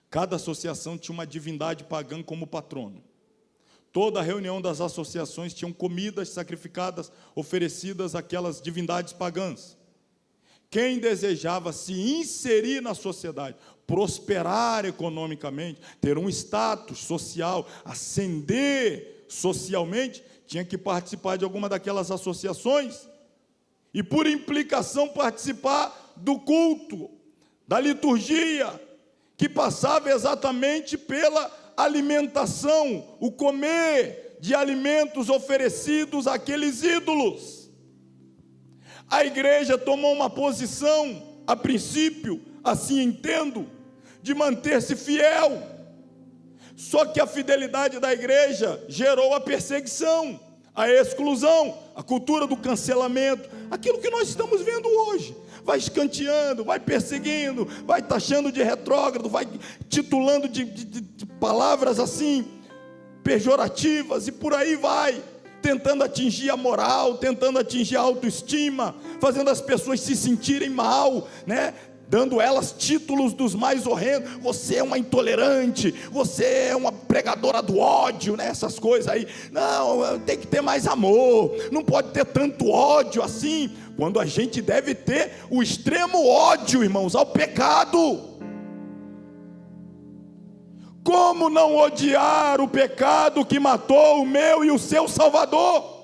Cada associação tinha uma divindade pagã como patrono. Toda a reunião das associações tinham comidas sacrificadas, oferecidas àquelas divindades pagãs. Quem desejava se inserir na sociedade, prosperar economicamente, ter um status social, ascender socialmente, tinha que participar de alguma daquelas associações e, por implicação, participar do culto, da liturgia, que passava exatamente pela alimentação, o comer de alimentos oferecidos àqueles ídolos. A igreja tomou uma posição, a princípio, assim entendo, de manter-se fiel. Só que a fidelidade da igreja gerou a perseguição, a exclusão, a cultura do cancelamento, aquilo que nós estamos vendo hoje. Vai escanteando, vai perseguindo, vai taxando de retrógrado, vai titulando de palavras assim, pejorativas, e por aí vai, tentando atingir a moral, tentando atingir a autoestima, fazendo as pessoas se sentirem mal, né? Dando elas títulos dos mais horrendos. Você é uma intolerante, você é uma pregadora do ódio, né? Essas coisas aí. Não, tem que ter mais amor, não pode ter tanto ódio assim, quando a gente deve ter o extremo ódio, irmãos, ao pecado. Como não odiar o pecado que matou o meu e o seu Salvador?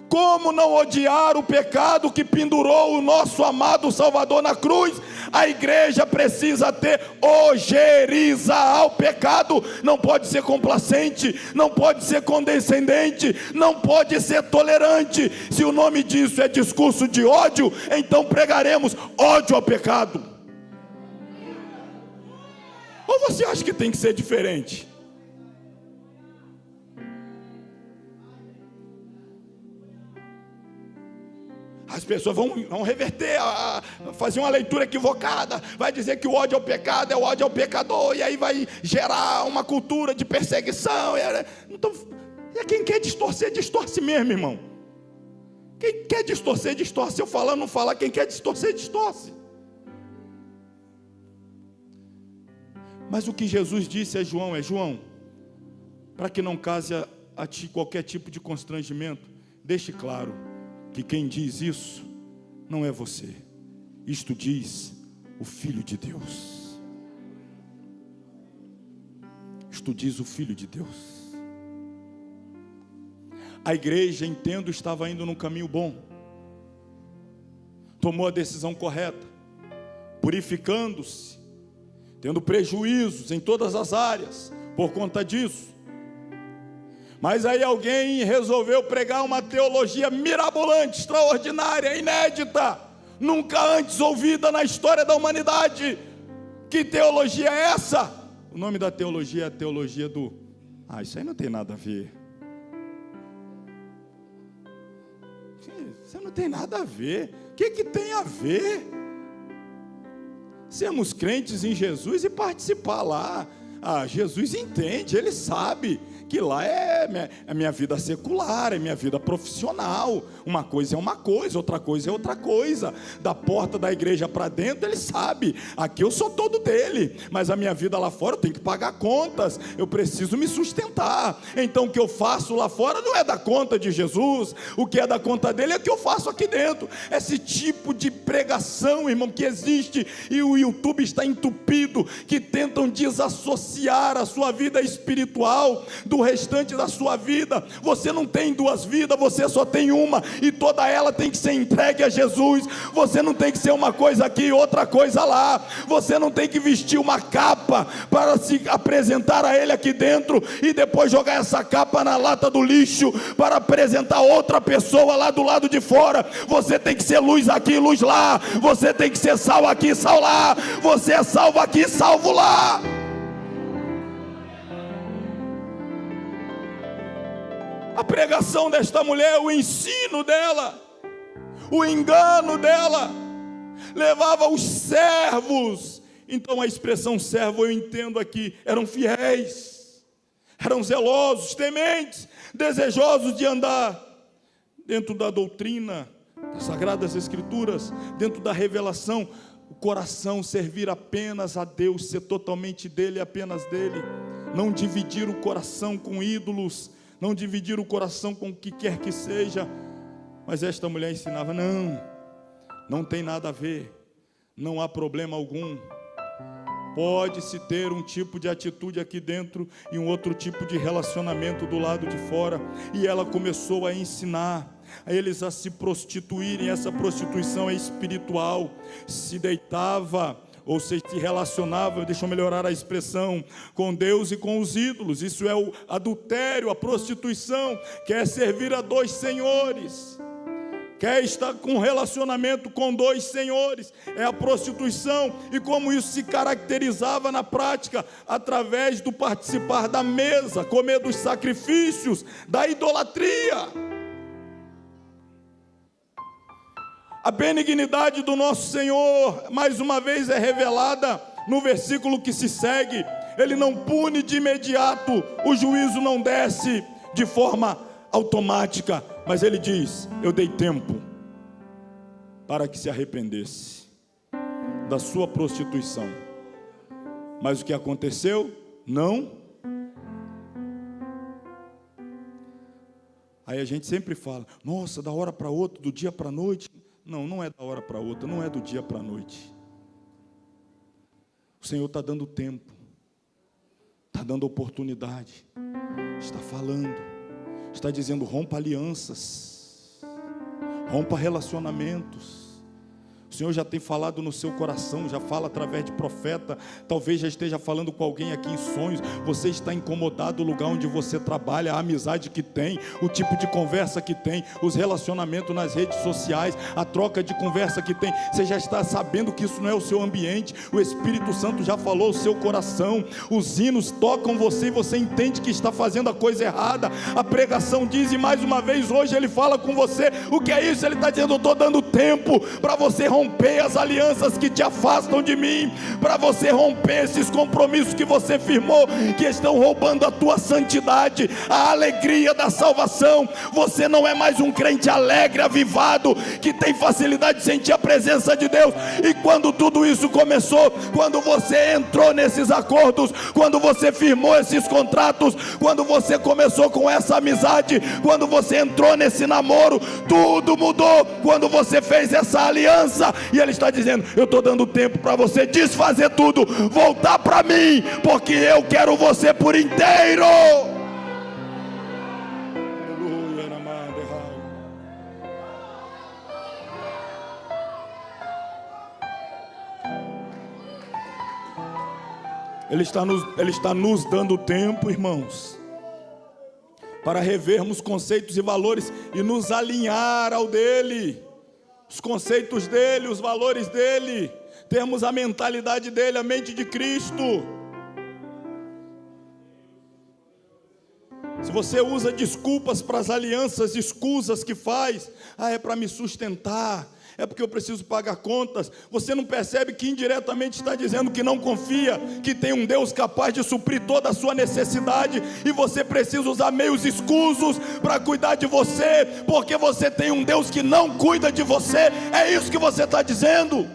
Como não odiar o pecado que pendurou o nosso amado Salvador na cruz? A igreja precisa ter ojeriza ao pecado, não pode ser complacente, não pode ser condescendente, não pode ser tolerante. Se o nome disso é discurso de ódio, então pregaremos ódio ao pecado. Ou você acha que tem que ser diferente? As pessoas vão reverter, fazer uma leitura equivocada, vai dizer que o ódio ao pecado é o ódio ao pecador, e aí vai gerar uma cultura de perseguição. Então, quem quer distorcer, distorce mesmo, irmão. Quem quer distorcer, distorce. Eu falar, não falar, quem quer distorcer, distorce. Mas o que Jesus disse a João João, para que não cause a ti qualquer tipo de constrangimento, deixe claro que quem diz isso não é você. Isto diz o Filho de Deus. Isto diz o Filho de Deus. A igreja, entendo, estava indo num caminho bom. Tomou a decisão correta, purificando-se, tendo prejuízos em todas as áreas por conta disso. Mas aí alguém resolveu pregar uma teologia mirabolante, extraordinária, inédita, nunca antes ouvida na história da humanidade. Que teologia é essa? O nome da teologia é a teologia do... isso aí não tem nada a ver. Isso não tem nada a ver. O que tem a ver? Sermos crentes em Jesus e participar lá. Jesus entende, Ele sabe que lá é minha vida secular, é minha vida profissional. Uma coisa é uma coisa, outra coisa é outra coisa. Da porta da igreja para dentro, Ele sabe. Aqui eu sou todo dele, mas a minha vida lá fora eu tenho que pagar contas. Eu preciso me sustentar. Então o que eu faço lá fora não é da conta de Jesus. O que é da conta dele é o que eu faço aqui dentro. Esse tipo de pregação, irmão, que existe, e o YouTube está entupido, que tentam desassociar a sua vida espiritual do restante da sua vida. Você não tem duas vidas, você só tem uma, e toda ela tem que ser entregue a Jesus. Você não tem que ser uma coisa aqui e outra coisa lá. Você não tem que vestir uma capa para se apresentar a Ele aqui dentro e depois jogar essa capa na lata do lixo para apresentar outra pessoa lá do lado de fora. Você tem que ser luz aqui, luz lá. Você tem que ser sal aqui, sal lá. Você é salvo aqui, salvo lá. A pregação desta mulher, o ensino dela, o engano dela, levava os servos. Então a expressão servo, eu entendo aqui, eram fiéis, eram zelosos, tementes, desejosos de andar dentro da doutrina, das Sagradas Escrituras, dentro da revelação. O coração servir apenas a Deus, ser totalmente dele, apenas dele. Não dividir o coração com ídolos, não dividir o coração com o que quer que seja. Mas esta mulher ensinava: não tem nada a ver, não há problema algum. Pode-se ter um tipo de atitude aqui dentro e um outro tipo de relacionamento do lado de fora. E ela começou a ensinar a eles a se prostituírem. Essa prostituição é espiritual. Se deitava, ou seja, se relacionava, deixa eu melhorar a expressão, com Deus e com os ídolos. Isso é o adultério, a prostituição. Quer servir a dois senhores, quer estar com relacionamento com dois senhores, é a prostituição. E como isso se caracterizava na prática? Através do participar da mesa, comer dos sacrifícios, da idolatria. A benignidade do nosso Senhor, mais uma vez, é revelada no versículo que se segue. Ele não pune de imediato, o juízo não desce de forma automática, mas ele diz: eu dei tempo para que se arrependesse da sua prostituição. Mas o que aconteceu? Não. Aí a gente sempre fala: nossa, da hora para outra, do dia para a noite. Não é da hora para outra, não é do dia para a noite. O Senhor está dando tempo, está dando oportunidade, está falando, está dizendo: rompa alianças, rompa relacionamentos. O Senhor já tem falado no seu coração, já fala através de profeta, talvez já esteja falando com alguém aqui em sonhos. Você está incomodado o lugar onde você trabalha, a amizade que tem, o tipo de conversa que tem, os relacionamentos nas redes sociais, a troca de conversa que tem. Você já está sabendo que isso não é o seu ambiente. O Espírito Santo já falou o seu coração. Os hinos tocam você e você entende que está fazendo a coisa errada. A pregação diz, e mais uma vez hoje ele fala com você. O que é isso? Ele está dizendo: eu estou dando tempo para você romper as alianças que te afastam de mim, para você romper esses compromissos que você firmou, que estão roubando a tua santidade, a alegria da salvação. Você não é mais um crente alegre, avivado, que tem facilidade de sentir a presença de Deus. E quando tudo isso começou, quando você entrou nesses acordos, quando você firmou esses contratos, quando você começou com essa amizade, quando você entrou nesse namoro, tudo mudou quando você fez essa aliança. E ele está dizendo: eu estou dando tempo para você desfazer tudo, voltar para mim, porque eu quero você por inteiro. Aleluia, amado. Ele está nos dando tempo, irmãos, para revermos conceitos e valores e nos alinhar ao dele, os conceitos dele, os valores dele, termos a mentalidade dele, a mente de Cristo. Se você usa desculpas para as alianças, escusas que faz, é para me sustentar, é porque eu preciso pagar contas, você não percebe que indiretamente está dizendo que não confia, que tem um Deus capaz de suprir toda a sua necessidade, e você precisa usar meios escusos para cuidar de você, porque você tem um Deus que não cuida de você. É isso que você está dizendo?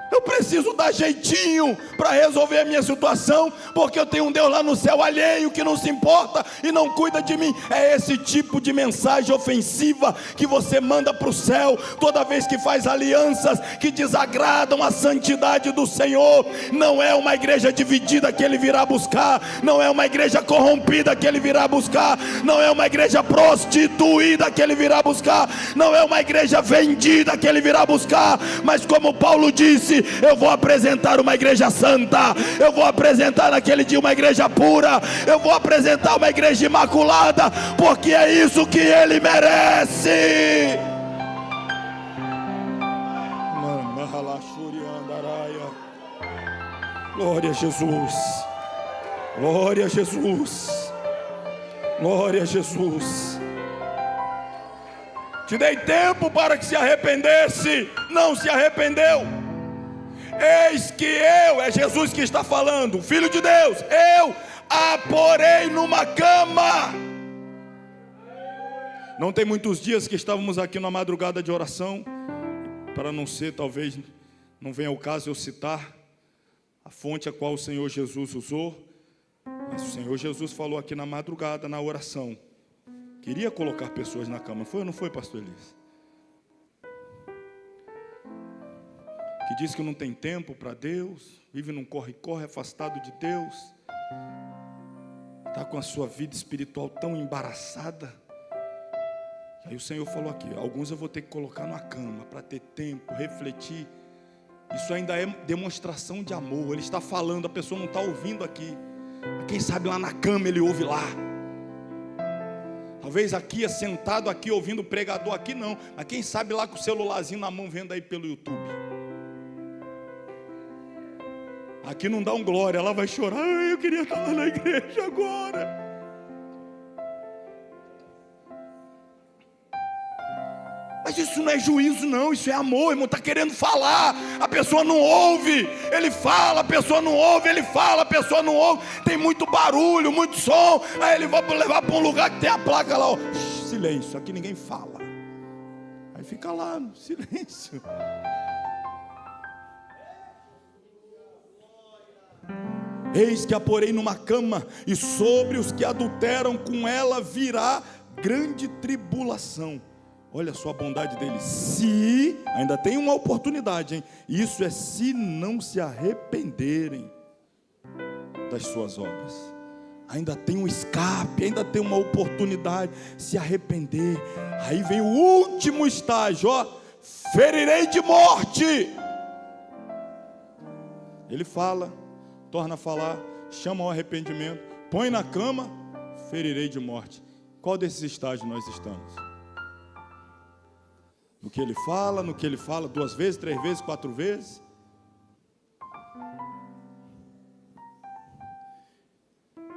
Eu preciso dar jeitinho para resolver a minha situação, porque eu tenho um Deus lá no céu alheio que não se importa e não cuida de mim. É esse tipo de mensagem ofensiva que você manda para o céu toda vez que faz alianças que desagradam a santidade do Senhor. Não é uma igreja dividida que Ele virá buscar, não é uma igreja corrompida que Ele virá buscar, não é uma igreja prostituída que Ele virá buscar, não é uma igreja vendida que Ele virá buscar, mas como Paulo disse, eu vou apresentar uma igreja santa, eu vou apresentar naquele dia uma igreja pura, eu vou apresentar uma igreja imaculada, porque é isso que Ele merece. Glória a Jesus, glória a Jesus, glória a Jesus. Te dei tempo para que se arrependesse, não se arrependeu. Eis que eu, é Jesus que está falando, Filho de Deus, eu a porei numa cama. Não tem muitos dias que estávamos aqui na madrugada de oração, para não ser, talvez não venha ao caso eu citar a fonte a qual o Senhor Jesus usou, mas o Senhor Jesus falou aqui na madrugada, na oração, queria colocar pessoas na cama. Foi ou não foi, pastor Elias? Que diz que não tem tempo para Deus, vive num corre-corre, afastado de Deus, está com a sua vida espiritual tão embaraçada. Aí o Senhor falou aqui, alguns eu vou ter que colocar na cama, para ter tempo, refletir. Isso ainda é demonstração de amor. Ele está falando, a pessoa não está ouvindo aqui, quem sabe lá na cama ele ouve lá. Talvez aqui, sentado aqui, ouvindo o pregador aqui não, mas quem sabe lá com o celularzinho na mão, vendo aí pelo YouTube. Aqui não dá um glória, ela vai chorar, eu queria estar lá na igreja agora. Mas isso não é juízo não, isso é amor, irmão, está querendo falar, a pessoa não ouve, ele fala, a pessoa não ouve, ele fala, a pessoa não ouve, tem muito barulho, muito som, aí ele vai levar para um lugar que tem a placa lá, ó, silêncio, aqui ninguém fala, aí fica lá, silêncio. Eis que a porei numa cama, e sobre os que adulteram com ela virá grande tribulação. Olha só a bondade dele. Se, ainda tem uma oportunidade, hein? Isso é se não se arrependerem das suas obras. Ainda tem um escape, ainda tem uma oportunidade, se arrepender. Aí vem o último estágio, ó, ferirei de morte. Ele fala, torna a falar, chama ao arrependimento, põe na cama, ferirei de morte. Qual desses estágios nós estamos? No que ele fala 2 vezes, 3 vezes, 4 vezes?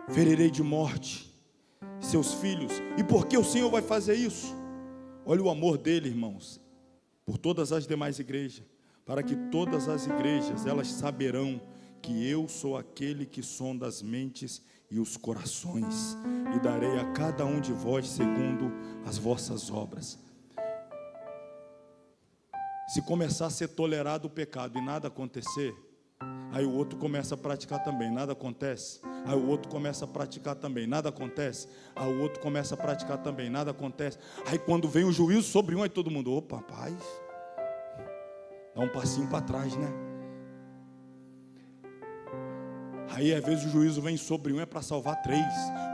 Ferirei de morte seus filhos. E por que o Senhor vai fazer isso? Olha o amor dele, irmãos, por todas as demais igrejas, para que todas as igrejas, elas saberão que eu sou aquele que sonda as mentes e os corações, e darei a cada um de vós segundo as vossas obras. Se começar a ser tolerado o pecado e nada acontecer, aí o outro começa a praticar também, nada acontece. Aí o outro começa a praticar também, nada acontece. Aí o outro começa a praticar também, nada acontece. Aí quando vem o juízo sobre um, aí todo mundo, opa, rapaz, dá um passinho para trás, né? Aí às vezes o juízo vem sobre um é para salvar 3,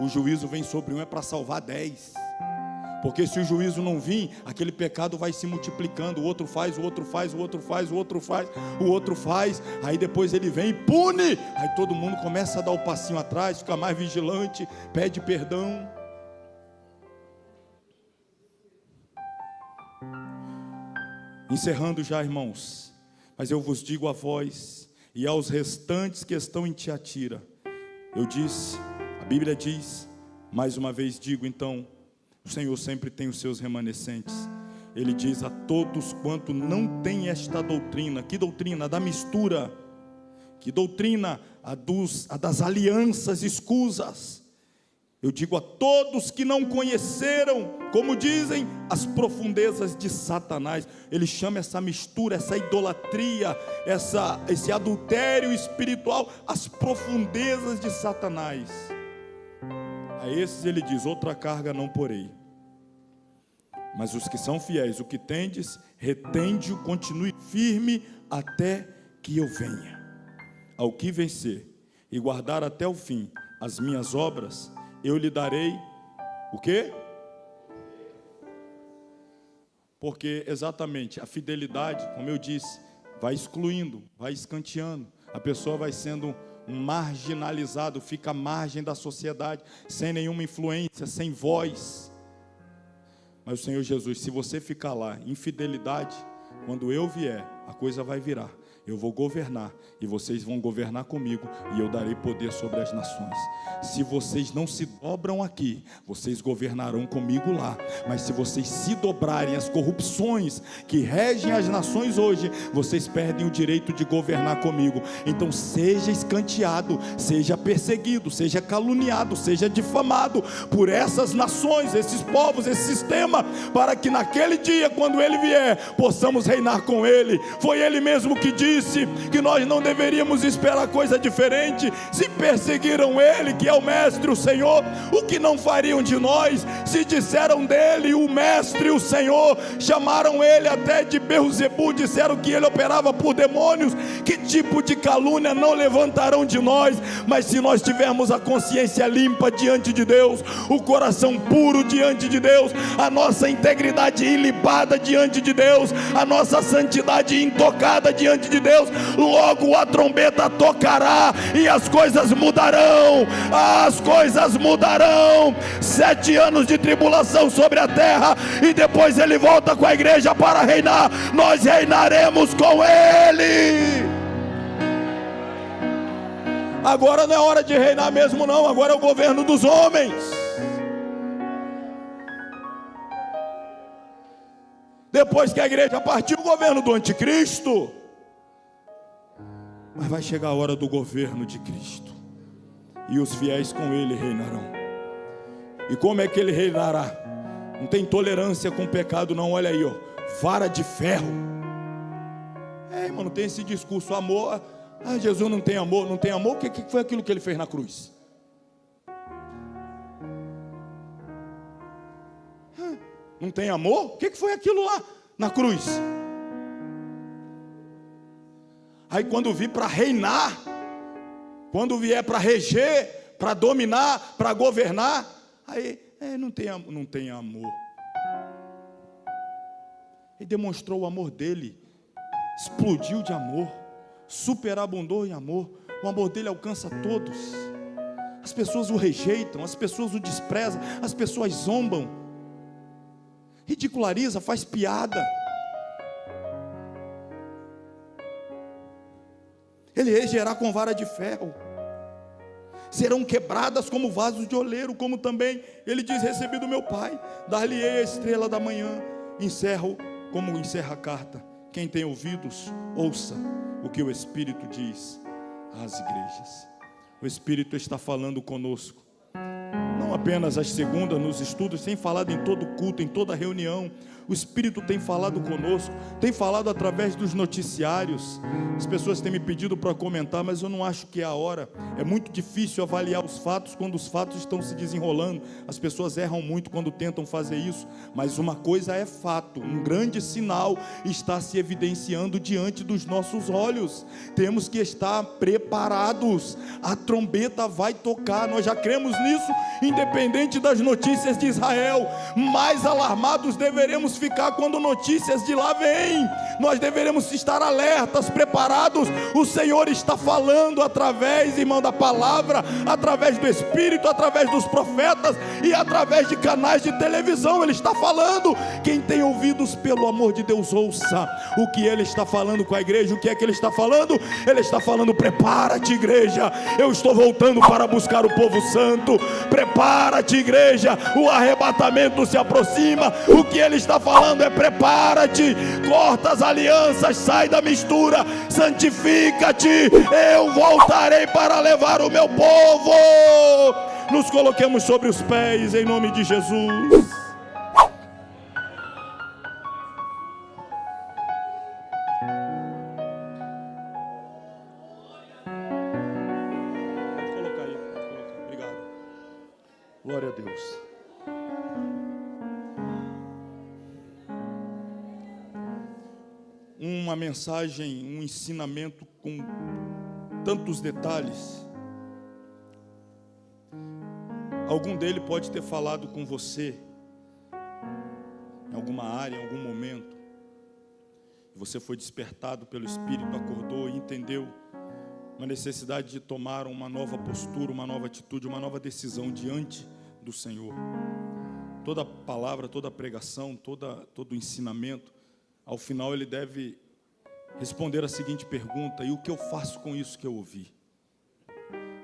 o juízo vem sobre um é para salvar 10. Porque se o juízo não vir, aquele pecado vai se multiplicando. O outro faz, o outro faz, o outro faz, o outro faz, o outro faz. Aí depois ele vem e pune. Aí todo mundo começa a dar o passinho atrás, fica mais vigilante, pede perdão. Encerrando já, irmãos. Mas eu vos digo a vós e aos restantes que estão em Tiatira. Eu disse, a Bíblia diz, mais uma vez digo então, o Senhor sempre tem os seus remanescentes. Ele diz a todos quanto não tem esta doutrina. Que doutrina? A da mistura. Que doutrina? A das alianças escusas. Eu digo a todos que não conheceram, como dizem, as profundezas de Satanás. Ele chama essa mistura, essa idolatria, esse adultério espiritual, as profundezas de Satanás. A esses ele diz, outra carga não porei. Mas os que são fiéis, o que tendes, retende-o, continue firme até que eu venha. Ao que vencer e guardar até o fim as minhas obras, eu lhe darei o quê? Porque exatamente a fidelidade, como eu disse, vai excluindo, vai escanteando. A pessoa vai sendo um marginalizado, fica à margem da sociedade, sem nenhuma influência, sem voz. Mas o Senhor Jesus, se você ficar lá, infidelidade, quando eu vier, a coisa vai virar. Eu vou governar e vocês vão governar comigo e eu darei poder sobre as nações. Se vocês não se dobram aqui, vocês governarão comigo lá. Mas se vocês se dobrarem às corrupções que regem as nações hoje, vocês perdem o direito de governar comigo. Então seja escanteado, seja perseguido, seja caluniado, seja difamado por essas nações, esses povos, esse sistema, para que naquele dia, quando ele vier, possamos reinar com ele. Foi ele mesmo que disse que nós não deveríamos esperar coisa diferente. Se perseguiram ele, que é o mestre, o Senhor, o que não fariam de nós? Se disseram dele o mestre, o Senhor, chamaram ele até de Beelzebu, disseram que ele operava por demônios, que tipo de calúnia não levantarão de nós? Mas se nós tivermos a consciência limpa diante de Deus, o coração puro diante de Deus, a nossa integridade ilibada diante de Deus, a nossa santidade intocada diante de Deus, logo a trombeta tocará e as coisas mudarão. As coisas mudarão. 7 anos de tribulação sobre a terra e depois ele volta com a igreja para reinar. Nós reinaremos com ele. Agora não é hora de reinar mesmo não, agora é o governo dos homens. Depois que a igreja partiu, o governo do anticristo. Mas vai chegar a hora do governo de Cristo, e os fiéis com ele reinarão. E como é que ele reinará? Não tem tolerância com o pecado não, olha aí, ó, vara de ferro. Irmão, não tem esse discurso, amor, Jesus não tem amor, não tem amor, o que foi aquilo que ele fez na cruz? Não tem amor? O que foi aquilo lá na cruz? Aí quando vir para reinar, quando vier para reger, para dominar, para governar, aí não tem amor. Ele demonstrou o amor dele, explodiu de amor, superabundou em amor. O amor dele alcança todos. As pessoas o rejeitam, as pessoas o desprezam, as pessoas zombam, ridiculariza, faz piada. Ele regerá com vara de ferro, serão quebradas como vasos de oleiro, como também ele diz, recebi do meu Pai, dar-lhe-ei a estrela da manhã. Encerro como encerra a carta. Quem tem ouvidos, ouça o que o Espírito diz às igrejas. O Espírito está falando conosco, não apenas às segundas nos estudos, tem falado em todo culto, em toda reunião. O Espírito tem falado conosco, tem falado através dos noticiários. As pessoas têm me pedido para comentar, mas eu não acho que é a hora. É muito difícil avaliar os fatos quando os fatos estão se desenrolando. As pessoas erram muito quando tentam fazer isso, mas uma coisa é fato: um grande sinal está se evidenciando diante dos nossos olhos. Temos que estar preparados. A trombeta vai tocar, nós já cremos nisso, independente das notícias de Israel. Mais alarmados deveremos ficar quando notícias de lá vêm. Nós deveremos estar alertas, preparados. O Senhor está falando através, irmão, da palavra, através do Espírito, através dos profetas e através de canais de televisão. Ele está falando. Quem tem ouvidos, pelo amor de Deus, ouça o que Ele está falando com a igreja. O que é que Ele está falando? Ele está falando: prepara-te, igreja, eu estou voltando para buscar o povo santo. Prepara-te, igreja, o arrebatamento se aproxima. O que Ele está falando é: prepara-te, corta as alianças, sai da mistura, santifica-te, eu voltarei para levar o meu povo. Nos coloquemos sobre os pés em nome de Jesus. Glória a Deus. Uma mensagem, um ensinamento com tantos detalhes. Algum dele pode ter falado com você em alguma área, em algum momento. Você foi despertado pelo Espírito, acordou e entendeu uma necessidade de tomar uma nova postura, uma nova atitude, uma nova decisão diante do Senhor. Toda palavra, toda pregação, todo ensinamento, ao final ele deve responder a seguinte pergunta: e o que eu faço com isso que eu ouvi?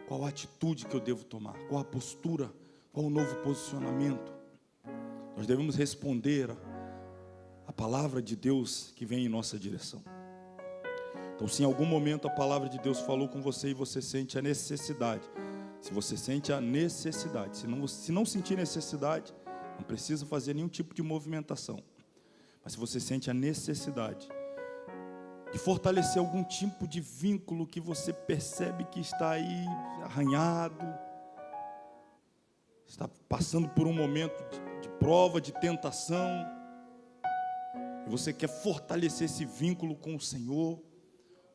Qual a atitude que eu devo tomar? Qual a postura? Qual o novo posicionamento? Nós devemos responder a palavra de Deus que vem em nossa direção. Então, se em algum momento a palavra de Deus falou com você e você sente a necessidade, se você sente a necessidade, se não sentir necessidade, não precisa fazer nenhum tipo de movimentação. Mas se você sente a necessidade de fortalecer algum tipo de vínculo que você percebe que está aí arranhado, está passando por um momento de prova, de tentação, e você quer fortalecer esse vínculo com o Senhor,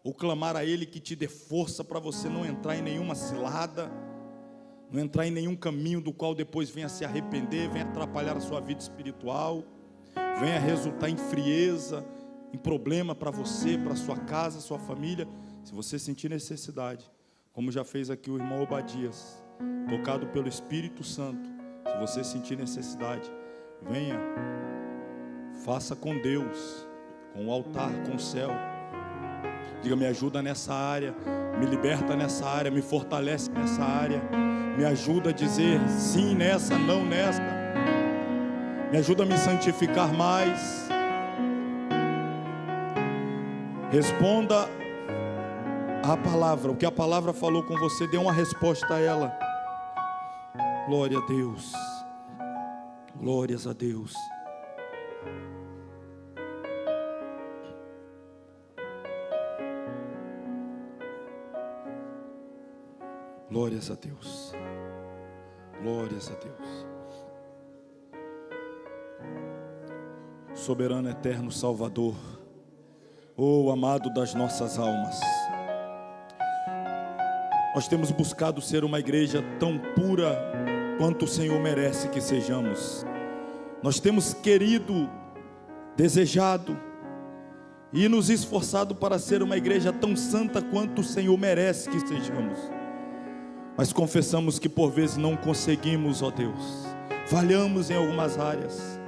ou clamar a Ele que te dê força para você não entrar em nenhuma cilada, não entrar em nenhum caminho do qual depois venha se arrepender, venha atrapalhar a sua vida espiritual, venha resultar em frieza, em problema para você, para sua casa, sua família. Se você sentir necessidade, como já fez aqui o irmão Obadias, tocado pelo Espírito Santo, se você sentir necessidade, venha, faça com Deus, com o altar, com o céu. Diga: me ajuda nessa área, me liberta nessa área, me fortalece nessa área, me ajuda a dizer sim nessa, não nessa, me ajuda a me santificar mais. Responda a palavra, o que a palavra falou com você, dê uma resposta a ela. Glória a Deus, glórias a Deus. Glórias a Deus, glórias a Deus. Soberano, eterno Salvador, oh amado das nossas almas, nós temos buscado ser uma igreja tão pura quanto o Senhor merece que sejamos. Nós temos querido, desejado e nos esforçado para ser uma igreja tão santa quanto o Senhor merece que sejamos. Mas confessamos que por vezes não conseguimos, ó Deus. Falhamos em algumas áreas.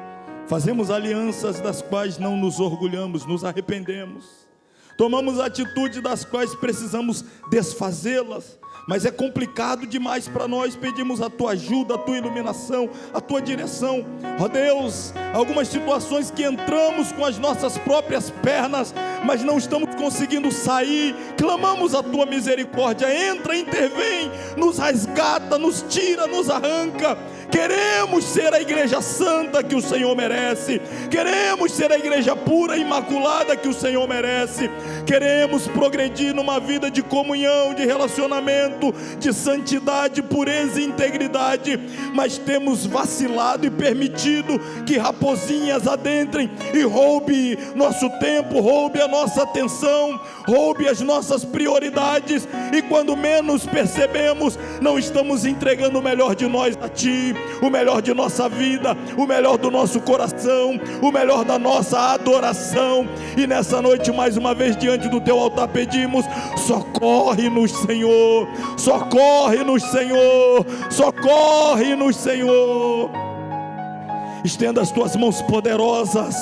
Fazemos alianças das quais não nos orgulhamos, nos arrependemos. Tomamos atitudes das quais precisamos desfazê-las. Mas é complicado demais para nós. Pedimos a Tua ajuda, a Tua iluminação, a Tua direção. Ó Deus, algumas situações que entramos com as nossas próprias pernas, mas não estamos conseguindo sair. Clamamos a Tua misericórdia. Entra, intervém, nos resgata, nos tira, nos arranca. Queremos ser a igreja santa que o Senhor merece. Queremos ser a igreja pura e imaculada que o Senhor merece. Queremos progredir numa vida de comunhão, de relacionamento, de santidade, pureza e integridade. Mas temos vacilado e permitido que raposinhas adentrem e roube nosso tempo, roube a nossa atenção, roube as nossas prioridades. E quando menos percebemos, não estamos entregando o melhor de nós a Ti, o melhor de nossa vida, o melhor do nosso coração, o melhor da nossa adoração. E nessa noite, mais uma vez, diante do Teu altar, pedimos: socorre-nos, Senhor, socorre-nos, Senhor, socorre-nos, Senhor. Estenda as Tuas mãos poderosas,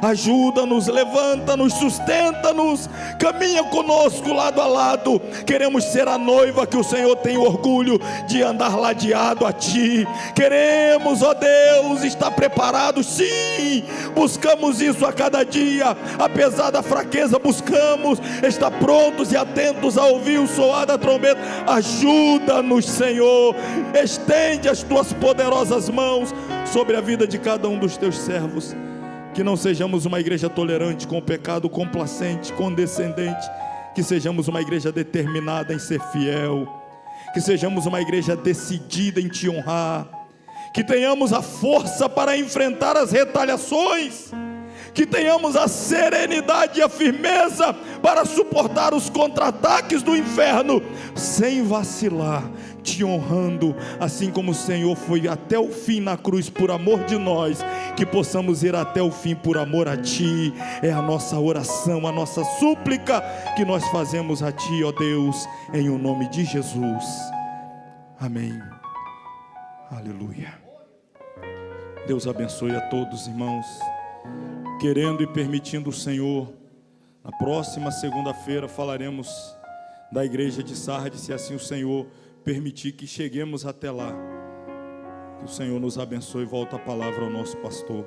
ajuda-nos, levanta-nos, sustenta-nos, caminha conosco lado a lado. Queremos ser a noiva que o Senhor tem orgulho de andar ladeado a Ti. Queremos, ó Deus, estar preparados, sim, buscamos isso a cada dia. Apesar da fraqueza, buscamos estar prontos e atentos a ouvir o soar da trombeta. Ajuda-nos, Senhor, estende as Tuas poderosas mãos sobre a vida de cada um dos Teus servos. Que não sejamos uma igreja tolerante com o pecado, complacente, condescendente. Que sejamos uma igreja determinada em ser fiel. Que sejamos uma igreja decidida em Te honrar. Que tenhamos a força para enfrentar as retaliações. Que tenhamos a serenidade e a firmeza para suportar os contra-ataques do inferno, sem vacilar, Te honrando, assim como o Senhor foi até o fim na cruz por amor de nós. Que possamos ir até o fim por amor a Ti. É a nossa oração, a nossa súplica que nós fazemos a Ti, ó Deus, em o nome de Jesus. Amém. Aleluia. Deus abençoe a todos, irmãos. Querendo e permitindo o Senhor, na próxima segunda-feira falaremos da igreja de Sardes, se assim o Senhor permitir que cheguemos até lá. Que o Senhor nos abençoe. Volta a palavra ao nosso pastor.